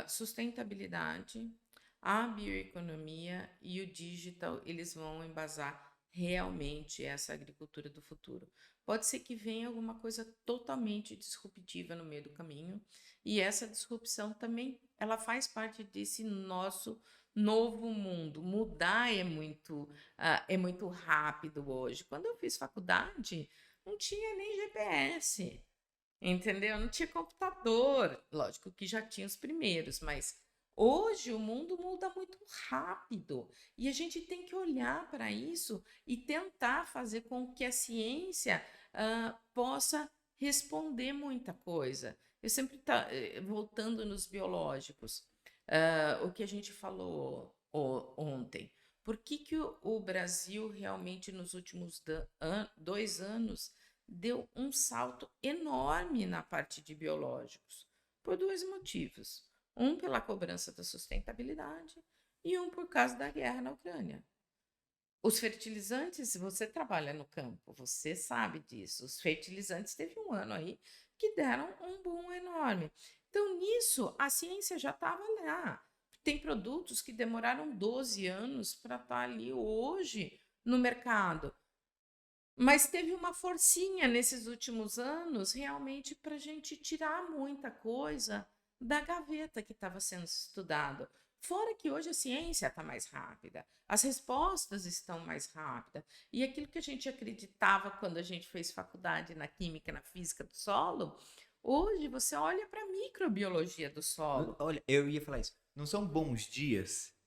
Sustentabilidade, a bioeconomia e o digital, eles vão embasar realmente essa agricultura do futuro. Pode ser que venha alguma coisa totalmente disruptiva no meio do caminho, e essa disrupção também, ela faz parte desse nosso novo mundo. Mudar é muito rápido hoje. Quando eu fiz faculdade, não tinha nem GPS. Entendeu? Não tinha computador. Lógico que já tinha os primeiros, mas hoje o mundo muda muito rápido e a gente tem que olhar para isso e tentar fazer com que a ciência possa responder muita coisa. Eu sempre voltando nos biológicos, o que a gente falou ontem. Por que o Brasil realmente nos últimos 2 anos deu um salto enorme na parte de biológicos, por dois motivos. Um pela cobrança da sustentabilidade e um por causa da guerra na Ucrânia. Os fertilizantes, você trabalha no campo, você sabe disso. Os fertilizantes teve um ano aí que deram um boom enorme. Então, nisso, a ciência já estava lá. Tem produtos que demoraram 12 anos para estar ali hoje no mercado. Mas teve uma forcinha nesses últimos anos realmente para a gente tirar muita coisa da gaveta que estava sendo estudado. Fora que hoje a ciência está mais rápida, as respostas estão mais rápidas. E aquilo que a gente acreditava quando a gente fez faculdade na química, na física do solo, hoje você olha para a microbiologia do solo. Olha, eu ia falar isso. Não são bons dias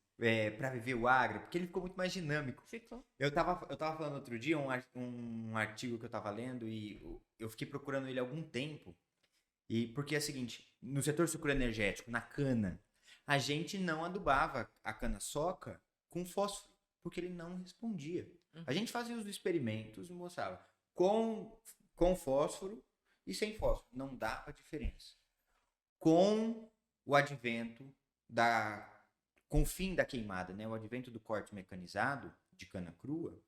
para viver o agro, porque ele ficou muito mais dinâmico. Ficou. Eu tava falando outro dia um artigo que eu tava lendo e eu fiquei procurando ele há algum tempo. E porque é o seguinte, no setor sucroenergético, na cana, a gente não adubava a cana-soca com fósforo, porque ele não respondia. A gente fazia os experimentos e mostrava com fósforo e sem fósforo. Não dava diferença. Com o advento com o fim da queimada, né, o advento do corte mecanizado de cana crua,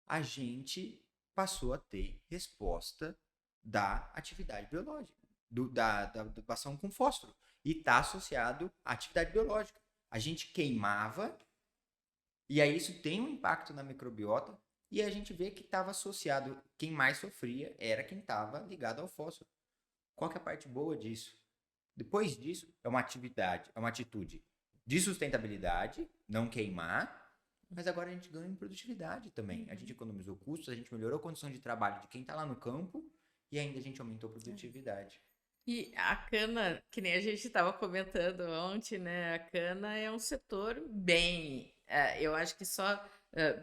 a gente passou a ter resposta da atividade biológica, da adubação com fósforo. E está associado à atividade biológica. A gente queimava, e aí isso tem um impacto na microbiota, e a gente vê que estava associado, quem mais sofria era quem estava ligado ao fósforo. Qual que é a parte boa disso? Depois disso, é uma atitude de sustentabilidade, não queimar, mas agora a gente ganha em produtividade também. A gente economizou custos, a gente melhorou a condição de trabalho de quem está lá no campo e ainda a gente aumentou a produtividade. E a cana, que nem a gente estava comentando ontem, né? A cana é um setor eu acho que só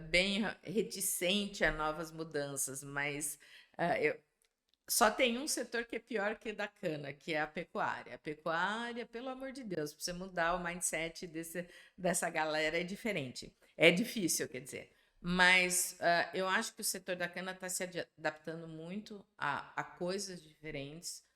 bem reticente a novas mudanças, mas só tem um setor que é pior que o da cana, que é a pecuária. A pecuária, pelo amor de Deus, para você mudar o mindset dessa galera é diferente. É difícil, quer dizer. Mas eu acho que o setor da cana está se adaptando muito a coisas diferentes.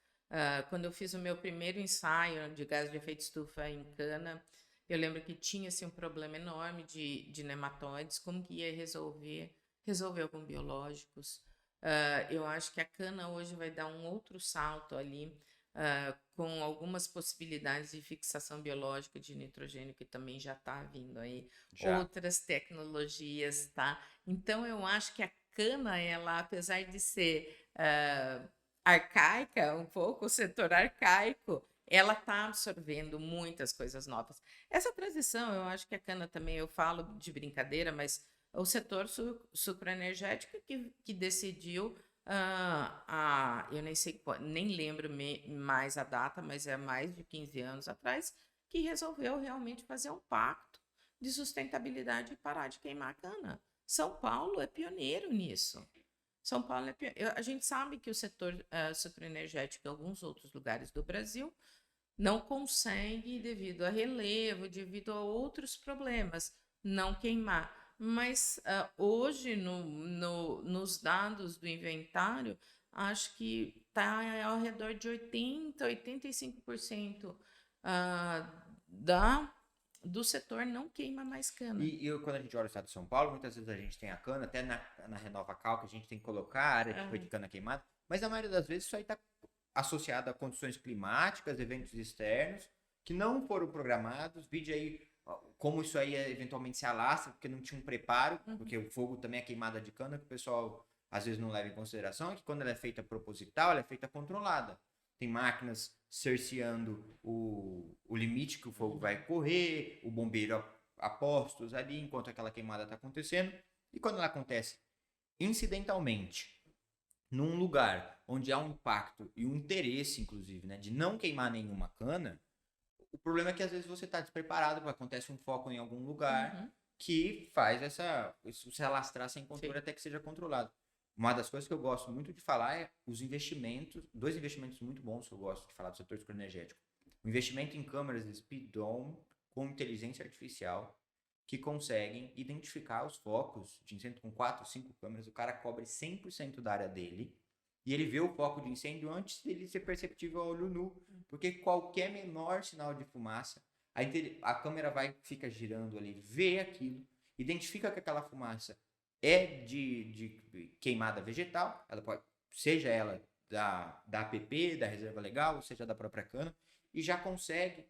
Quando eu fiz o meu primeiro ensaio de gás de efeito estufa em cana, eu lembro que tinha assim, um problema enorme de nematóides, como que ia resolver com biológicos. Eu acho que a cana hoje vai dar um outro salto ali, com algumas possibilidades de fixação biológica de nitrogênio, que também já está vindo aí, outras tecnologias, tá? Então, eu acho que a cana, ela, apesar de ser arcaica, um pouco, o setor arcaico, ela está absorvendo muitas coisas novas. Essa transição, eu acho que a cana também, eu falo de brincadeira, mas o setor sucroenergético que decidiu, eu nem sei, nem lembro mais a data, mas é mais de 15 anos atrás, que resolveu realmente fazer um pacto de sustentabilidade e parar de queimar a cana. São Paulo é pioneiro nisso. São Paulo é pioneiro. A gente sabe que o setor sucroenergético em alguns outros lugares do Brasil não consegue, devido a relevo, devido a outros problemas, não queimar. mas hoje, nos dados do inventário, acho que está ao redor de 85% da, do setor não queima mais cana. Quando a gente olha o estado de São Paulo, muitas vezes a gente tem a cana, até na Renova Cal, que a gente tem que colocar a área de cana queimada, mas na maioria das vezes isso aí está associado a condições climáticas, eventos externos, que não foram programados. Vide aí como isso aí eventualmente se alastra, porque não tinha um preparo, porque o fogo também é queimada de cana, que o pessoal às vezes não leva em consideração, é que quando ela é feita proposital, ela é feita controlada. Tem máquinas cerceando o limite que o fogo vai correr, o bombeiro a postos ali, enquanto aquela queimada está acontecendo. E quando ela acontece incidentalmente, num lugar onde há um impacto e um interesse, inclusive, né, de não queimar nenhuma cana, o problema é que às vezes você está despreparado, acontece um foco em algum lugar que faz isso se alastrar sem controle até que seja controlado. Uma das coisas que eu gosto muito de falar é os investimentos, 2 investimentos muito bons que eu gosto de falar do setor energético. O investimento em câmeras de Speed Dome com inteligência artificial que conseguem identificar os focos de incêndio com 4, 5 câmeras. O cara cobre 100% da área dele e ele vê o foco de incêndio antes dele ser perceptível a olho nu, porque qualquer menor sinal de fumaça, a câmera fica girando ali, vê aquilo, identifica que aquela fumaça é de queimada vegetal, ela pode, seja ela da APP, da reserva legal, seja da própria cana, e já consegue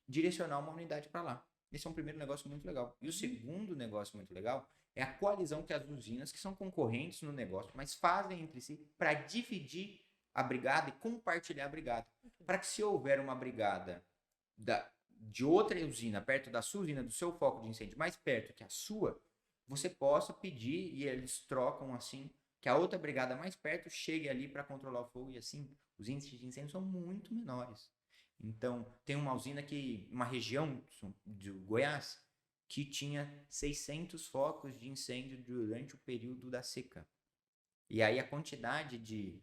direcionar uma unidade para lá. Esse é um primeiro negócio muito legal. E o segundo negócio muito legal é a coalizão que as usinas, que são concorrentes no negócio, mas fazem entre si para dividir a brigada e compartilhar a brigada. Para que se houver uma brigada de outra usina perto da sua usina, do seu foco de incêndio mais perto que a sua, você possa pedir e eles trocam assim, que a outra brigada mais perto chegue ali para controlar o fogo e assim os índices de incêndio são muito menores. Então, tem uma usina uma região de Goiás, que tinha 600 focos de incêndio durante o período da seca. E aí a quantidade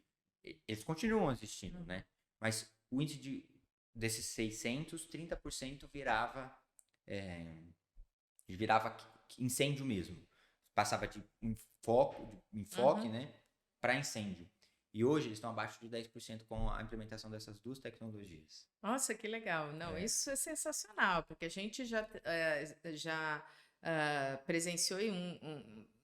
eles continuam existindo, né? Mas o índice desses 600, 30% virava incêndio mesmo. Passava de enfoque, né, para incêndio. E hoje eles estão abaixo de 10% com a implementação dessas 2 tecnologias. Nossa, que legal. Não, isso é sensacional, porque a gente já presenciou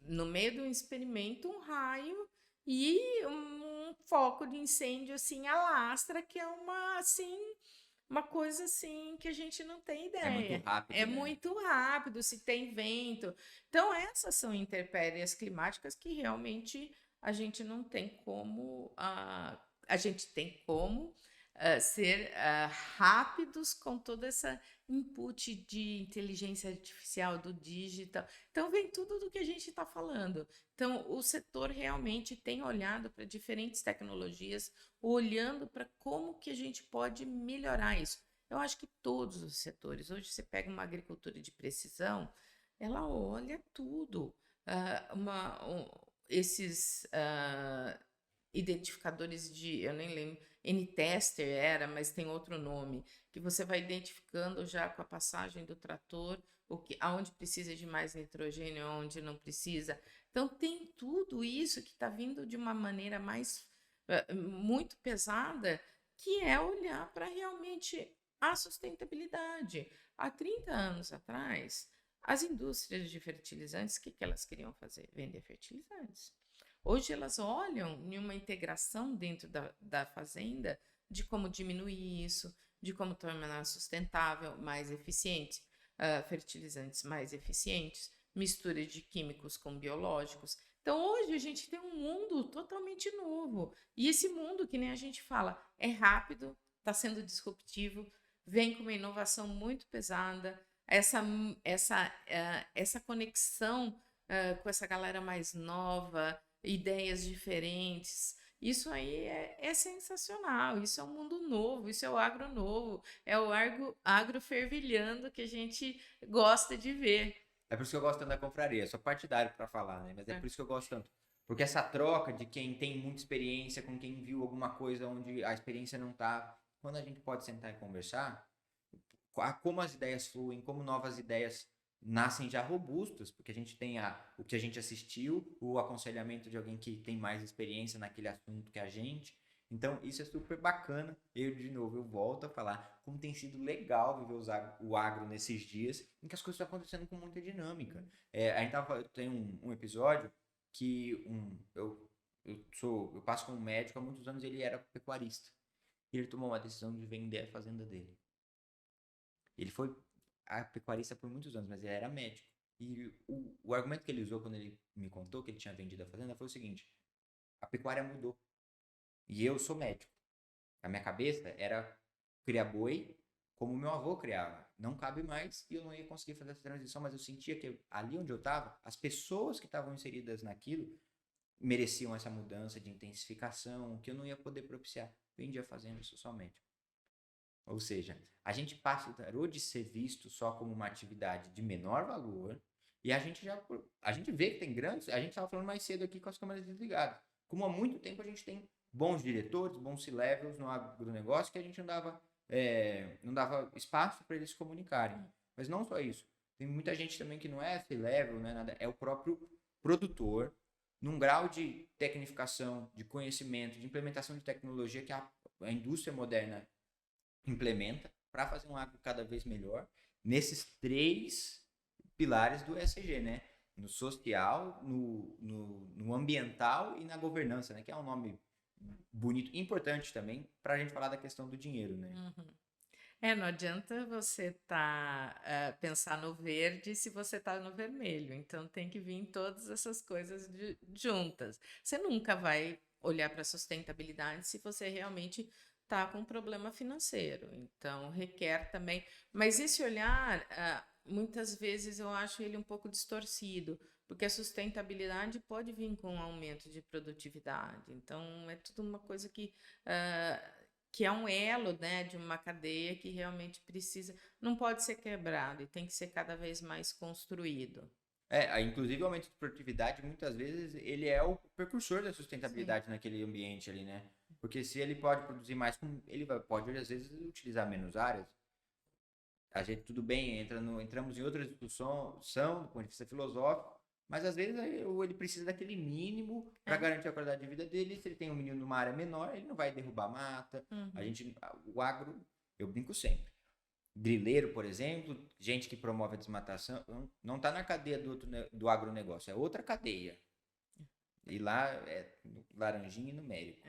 no meio de um experimento um raio e um foco de incêndio assim alastra, que é uma coisa assim que a gente não tem ideia. É muito rápido. É muito rápido, se tem vento. Então, essas são intempéries climáticas que realmente a gente não tem como. A gente tem como ser rápidos com toda essa input de inteligência artificial, do digital. Então, vem tudo do que a gente está falando. Então, o setor realmente tem olhado para diferentes tecnologias, olhando para como que a gente pode melhorar isso. Eu acho que todos os setores, hoje você pega uma agricultura de precisão, ela olha tudo. Esses identificadores eu nem lembro, N-Tester era, mas tem outro nome, que você vai identificando já com a passagem do trator, aonde precisa de mais nitrogênio, aonde não precisa. Então, tem tudo isso que está vindo de uma maneira muito pesada, que é olhar para realmente a sustentabilidade. Há 30 anos atrás, as indústrias de fertilizantes, o que elas queriam fazer? Vender fertilizantes. Hoje elas olham em uma integração dentro da fazenda de como diminuir isso, de como tornar sustentável, mais eficiente, fertilizantes mais eficientes, mistura de químicos com biológicos. Então, hoje a gente tem um mundo totalmente novo. E esse mundo, que nem a gente fala, é rápido, está sendo disruptivo, vem com uma inovação muito pesada. Essa conexão com essa galera mais nova, ideias diferentes. Isso aí é sensacional. Isso é um mundo novo, isso é o agro novo, é o agro fervilhando que a gente gosta de ver. É por isso que eu gosto tanto da confraria. Sou partidário para falar, né? Mas é por isso que eu gosto tanto. Porque essa troca de quem tem muita experiência com quem viu alguma coisa onde a experiência não tá. Quando a gente pode sentar e conversar, como as ideias fluem, como novas ideias nascem já robustas, porque a gente tem o que a gente assistiu, o aconselhamento de alguém que tem mais experiência naquele assunto que a gente. Então, isso é super bacana. De novo, eu volto a falar como tem sido legal viver o agro nesses dias em que as coisas estão acontecendo com muita dinâmica. A gente tem um episódio que eu passo com um médico há muitos anos, ele era pecuarista. E ele tomou uma decisão de vender a fazenda dele. Ele foi pecuarista por muitos anos, mas ele era médico. E o argumento que ele usou quando ele me contou que ele tinha vendido a fazenda foi o seguinte: a pecuária mudou. E eu sou médico. A minha cabeça era criar boi como meu avô criava. Não cabe mais e eu não ia conseguir fazer essa transição, mas eu sentia que ali onde eu estava, as pessoas que estavam inseridas naquilo mereciam essa mudança de intensificação que eu não ia poder propiciar. Vendi a fazenda, sou só médico. Ou seja, a gente parou de ser visto só como uma atividade de menor valor e a gente vê que tem grandes. A gente estava falando mais cedo aqui com as câmeras desligadas. Como há muito tempo a gente tem bons diretores, bons C-levels no agronegócio que a gente não dava espaço para eles se comunicarem. Mas não só isso. Tem muita gente também que não é C-level, não é nada, é o próprio produtor, num grau de tecnificação, de conhecimento, de implementação de tecnologia que a indústria moderna implementa para fazer um agro cada vez melhor nesses 3 pilares do ESG, né? No social, no ambiental e na governança, né? Que é um nome bonito, importante também para a gente falar da questão do dinheiro, né? Não adianta você pensar no verde se você está no vermelho. Então tem que vir todas essas coisas juntas. Você nunca vai olhar para a sustentabilidade se você realmente está com um problema financeiro. Então requer também. Mas esse olhar, muitas vezes eu acho ele um pouco distorcido, porque a sustentabilidade pode vir com um aumento de produtividade. Então é tudo uma coisa que é um elo, né, de uma cadeia que realmente não pode ser quebrado e tem que ser cada vez mais construído. Inclusive o aumento de produtividade, muitas vezes, ele é o precursor da sustentabilidade. Sim. Naquele ambiente ali, né? Porque se ele pode produzir mais, ele pode, às vezes, utilizar menos áreas. A gente, tudo bem, entramos em outra discussão do ponto de vista filosófico, mas às vezes ele precisa daquele mínimo para garantir a qualidade de vida dele. Se ele tem um menino numa área menor, ele não vai derrubar mata. O agro, eu brinco sempre. Grileiro, por exemplo, gente que promove a desmatação, não está na cadeia do agronegócio, é outra cadeia. E lá é laranjinha e numérico.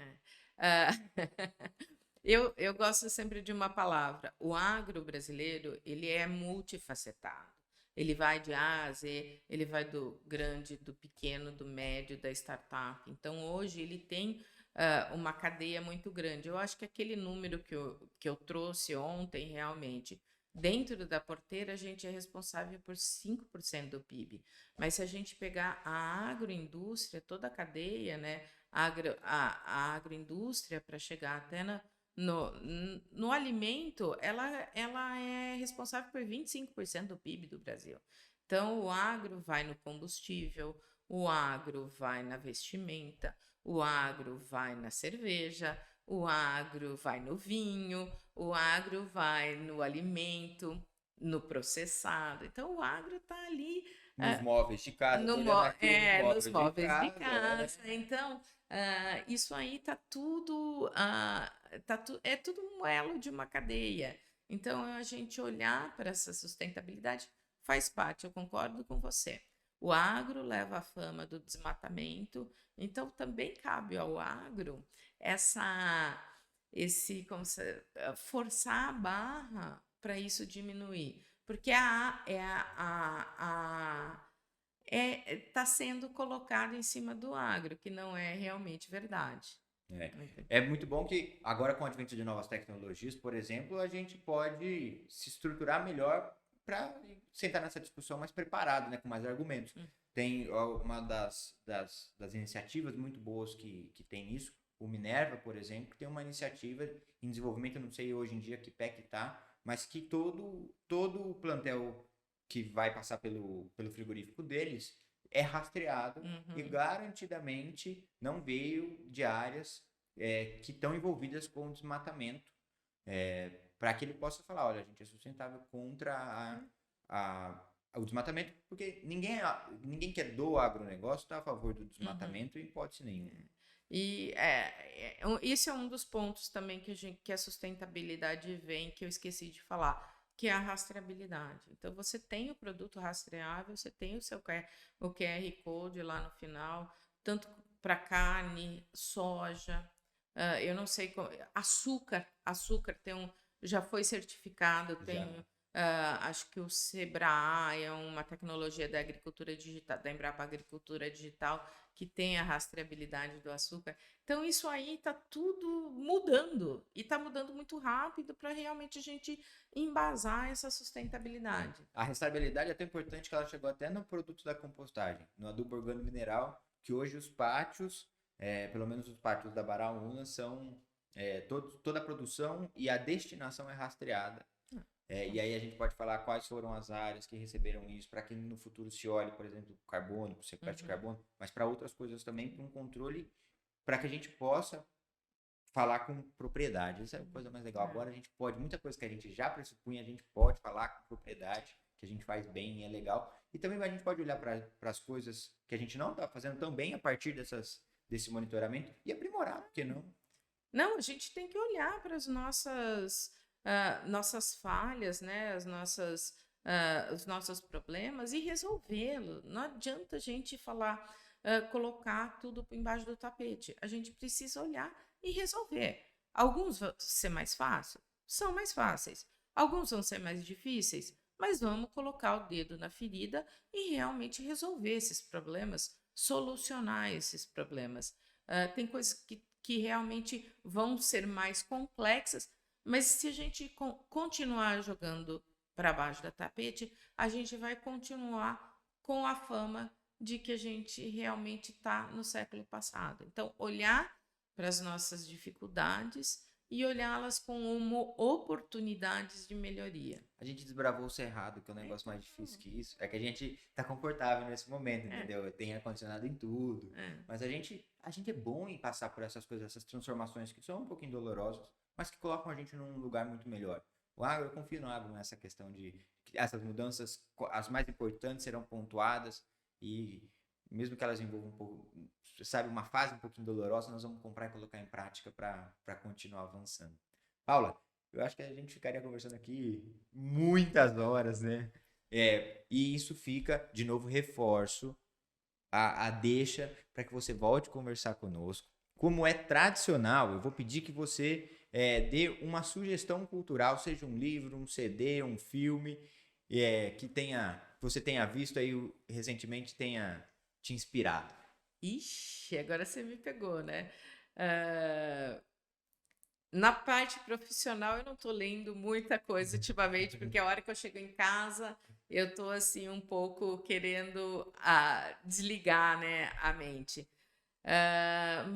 Eu gosto sempre de uma palavra. O agro brasileiro, ele é multifacetado. Ele vai de A a Z, ele vai do grande, do pequeno, do médio, da startup. Então, hoje, ele tem uma cadeia muito grande. Eu acho que aquele número que eu trouxe ontem, realmente, dentro da porteira, a gente é responsável por 5% do PIB. Mas se a gente pegar a agroindústria, toda a cadeia, né, a agroindústria, para chegar até no alimento, ela é responsável por 25% do PIB do Brasil. Então, o agro vai no combustível, o agro vai na vestimenta, o agro vai na cerveja, o agro vai no vinho, o agro vai no alimento, no processado. Então, o agro está ali. Nos móveis de casa, Nos móveis de casa. Então, isso aí está tudo. É tudo um elo de uma cadeia. Então, a gente olhar para essa sustentabilidade faz parte, eu concordo com você. O agro leva a fama do desmatamento, então também cabe ao agro forçar a barra para isso diminuir. Porque está sendo colocado em cima do agro, que não é realmente verdade. É muito bom que agora com o advento de novas tecnologias, por exemplo, a gente pode se estruturar melhor para sentar nessa discussão mais preparado, né, com mais argumentos. Tem uma das iniciativas muito boas que tem isso, o Minerva, por exemplo, que tem uma iniciativa em desenvolvimento, eu não sei hoje em dia que pé que está, mas que todo o plantel que vai passar pelo frigorífico deles é rastreado e garantidamente não veio de áreas que estão envolvidas com o desmatamento, para que ele possa falar, olha, a gente é sustentável contra o desmatamento, porque ninguém que é do agronegócio está a favor do desmatamento em hipótese nenhuma. E isso é um dos pontos também que a sustentabilidade vem, que eu esqueci de falar, que é a rastreabilidade. Então, você tem o produto rastreável, você tem o QR Code lá no final, tanto para carne, soja, eu não sei, açúcar já foi certificado, acho que o SEBRA é uma tecnologia da agricultura digital, da Embrapa Agricultura Digital, que tem a rastreabilidade do açúcar. Então, isso aí está tudo mudando, e está mudando muito rápido para realmente a gente embasar essa sustentabilidade. A rastreabilidade é tão importante que ela chegou até no produto da compostagem, no adubo orgânico mineral, que hoje os pátios, pelo menos os pátios da Baraúna, são toda a produção e a destinação é rastreada. E aí a gente pode falar quais foram as áreas que receberam isso, para que no futuro se olhe, por exemplo, o carbono, para o sequestro de carbono, mas para outras coisas também, para um controle, para que a gente possa falar com propriedade. Essa é a coisa mais legal. Agora a gente pode, muita coisa que a gente já pressupunha, a gente pode falar com propriedade, que a gente faz bem e é legal. E também a gente pode olhar para as coisas que a gente não está fazendo tão bem a partir desse monitoramento e aprimorar, por que não? Não, a gente tem que olhar para as nossas falhas, né? Os nossos problemas e resolvê-los. Não adianta a gente colocar tudo embaixo do tapete. A gente precisa olhar e resolver. Alguns vão ser mais fáceis? São mais fáceis. Alguns vão ser mais difíceis, mas vamos colocar o dedo na ferida e realmente resolver esses problemas, solucionar esses problemas. Tem coisas que realmente vão ser mais complexas, mas se a gente continuar jogando para baixo do tapete, a gente vai continuar com a fama de que a gente realmente está no século passado. Então, olhar para as nossas dificuldades e olhá-las como oportunidades de melhoria. A gente desbravou o cerrado, que é um negócio mais difícil que isso. É que a gente tá confortável nesse momento, entendeu? Tem ar-condicionado em tudo. Mas a gente é bom em passar por essas coisas, essas transformações que são um pouquinho dolorosas, mas que colocam a gente num lugar muito melhor. O agro, eu confio no agro nessa questão de que essas mudanças, as mais importantes, serão pontuadas e mesmo que elas envolvam um pouco, sabe, uma fase um pouquinho dolorosa, nós vamos comprar e colocar em prática para continuar avançando. Paula, eu acho que a gente ficaria conversando aqui muitas horas, né? E isso fica, de novo, reforço a deixa para que você volte a conversar conosco. Como é tradicional, eu vou pedir que você dê uma sugestão cultural, seja um livro, um CD, um filme, que você tenha visto aí recentemente, tenha te inspirado. Ixi, agora você me pegou, né? Na parte profissional, eu não estou lendo muita coisa ultimamente, porque a hora que eu chego em casa, eu estou assim um pouco querendo desligar, né, a mente.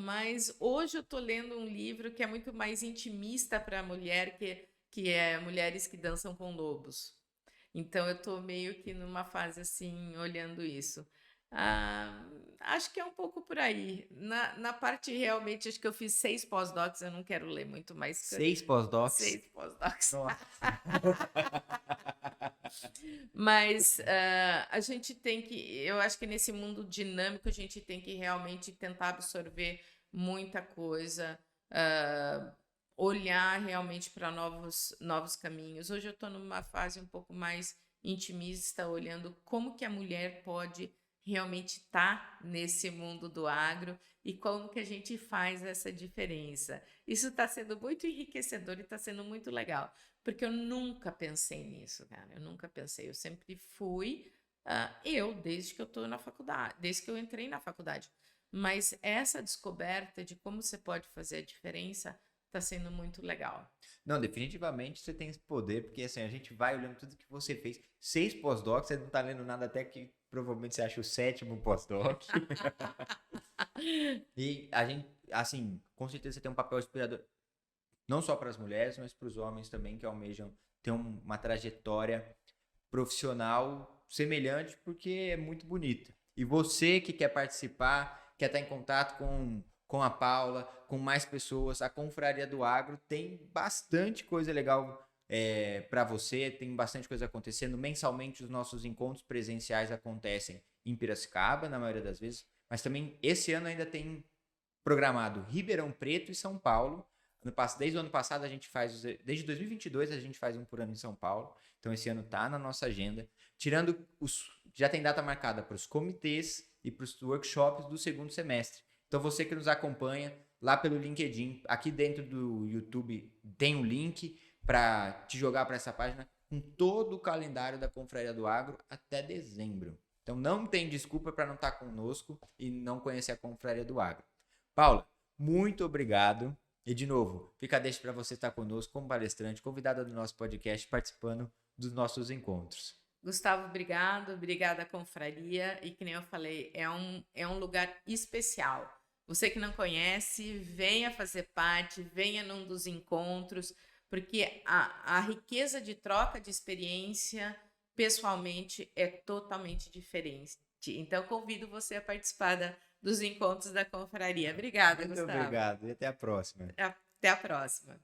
Mas hoje eu estou lendo um livro que é muito mais intimista para a mulher, que é Mulheres que Dançam com Lobos. Então eu estou meio que numa fase assim, olhando isso. Acho que é um pouco por aí. Na parte realmente, acho que eu fiz 6 pós-docs, eu não quero ler muito mais. 6 pós-docs? 6 pós-docs. Nossa. Mas a gente tem que, eu acho que nesse mundo dinâmico, a gente tem que realmente tentar absorver muita coisa, olhar realmente para novos caminhos. Hoje eu estou numa fase um pouco mais intimista, olhando como que a mulher pode realmente estar nesse mundo do agro e como que a gente faz essa diferença. Isso está sendo muito enriquecedor e está sendo muito legal, porque eu nunca pensei nisso, cara. Eu nunca pensei. Eu sempre fui desde que eu estou na faculdade, desde que eu entrei na faculdade. Mas essa descoberta de como você pode fazer a diferença está sendo muito legal. Não, definitivamente você tem esse poder, porque assim, a gente vai olhando tudo que você fez. 6 pós-docs, você não tá lendo nada até que provavelmente você acha o 7º pós-doc. E a gente, assim, com certeza você tem um papel inspirador, não só para as mulheres, mas para os homens também que almejam ter uma trajetória profissional semelhante, porque é muito bonita. E você que quer participar, quer estar em contato com a Paula, com mais pessoas, a Confraria do Agro tem bastante coisa legal para você. Tem bastante coisa acontecendo. Mensalmente, os nossos encontros presenciais acontecem em Piracicaba, na maioria das vezes. Mas também, esse ano ainda tem programado Ribeirão Preto e São Paulo. Desde o ano passado, desde 2022, a gente faz um por ano em São Paulo. Então, esse ano tá na nossa agenda. Já tem data marcada para os comitês e para os workshops do segundo semestre. Então, você que nos acompanha lá pelo LinkedIn, aqui dentro do YouTube tem um link para te jogar para essa página com todo o calendário da Confraria do Agro até dezembro. Então, não tem desculpa para não estar conosco e não conhecer a Confraria do Agro. Paula, muito obrigado. E, de novo, fica a deixa para você estar conosco como palestrante, convidada do nosso podcast, participando dos nossos encontros. Gustavo, obrigado. Obrigada, Confraria. E que nem eu falei, é um lugar especial. Você que não conhece, venha fazer parte, venha num dos encontros, porque a riqueza de troca de experiência, pessoalmente, é totalmente diferente. Então, convido você a participar dos encontros da Confraria. Obrigada, Muito Gustavo. obrigado e até a próxima. Até a próxima.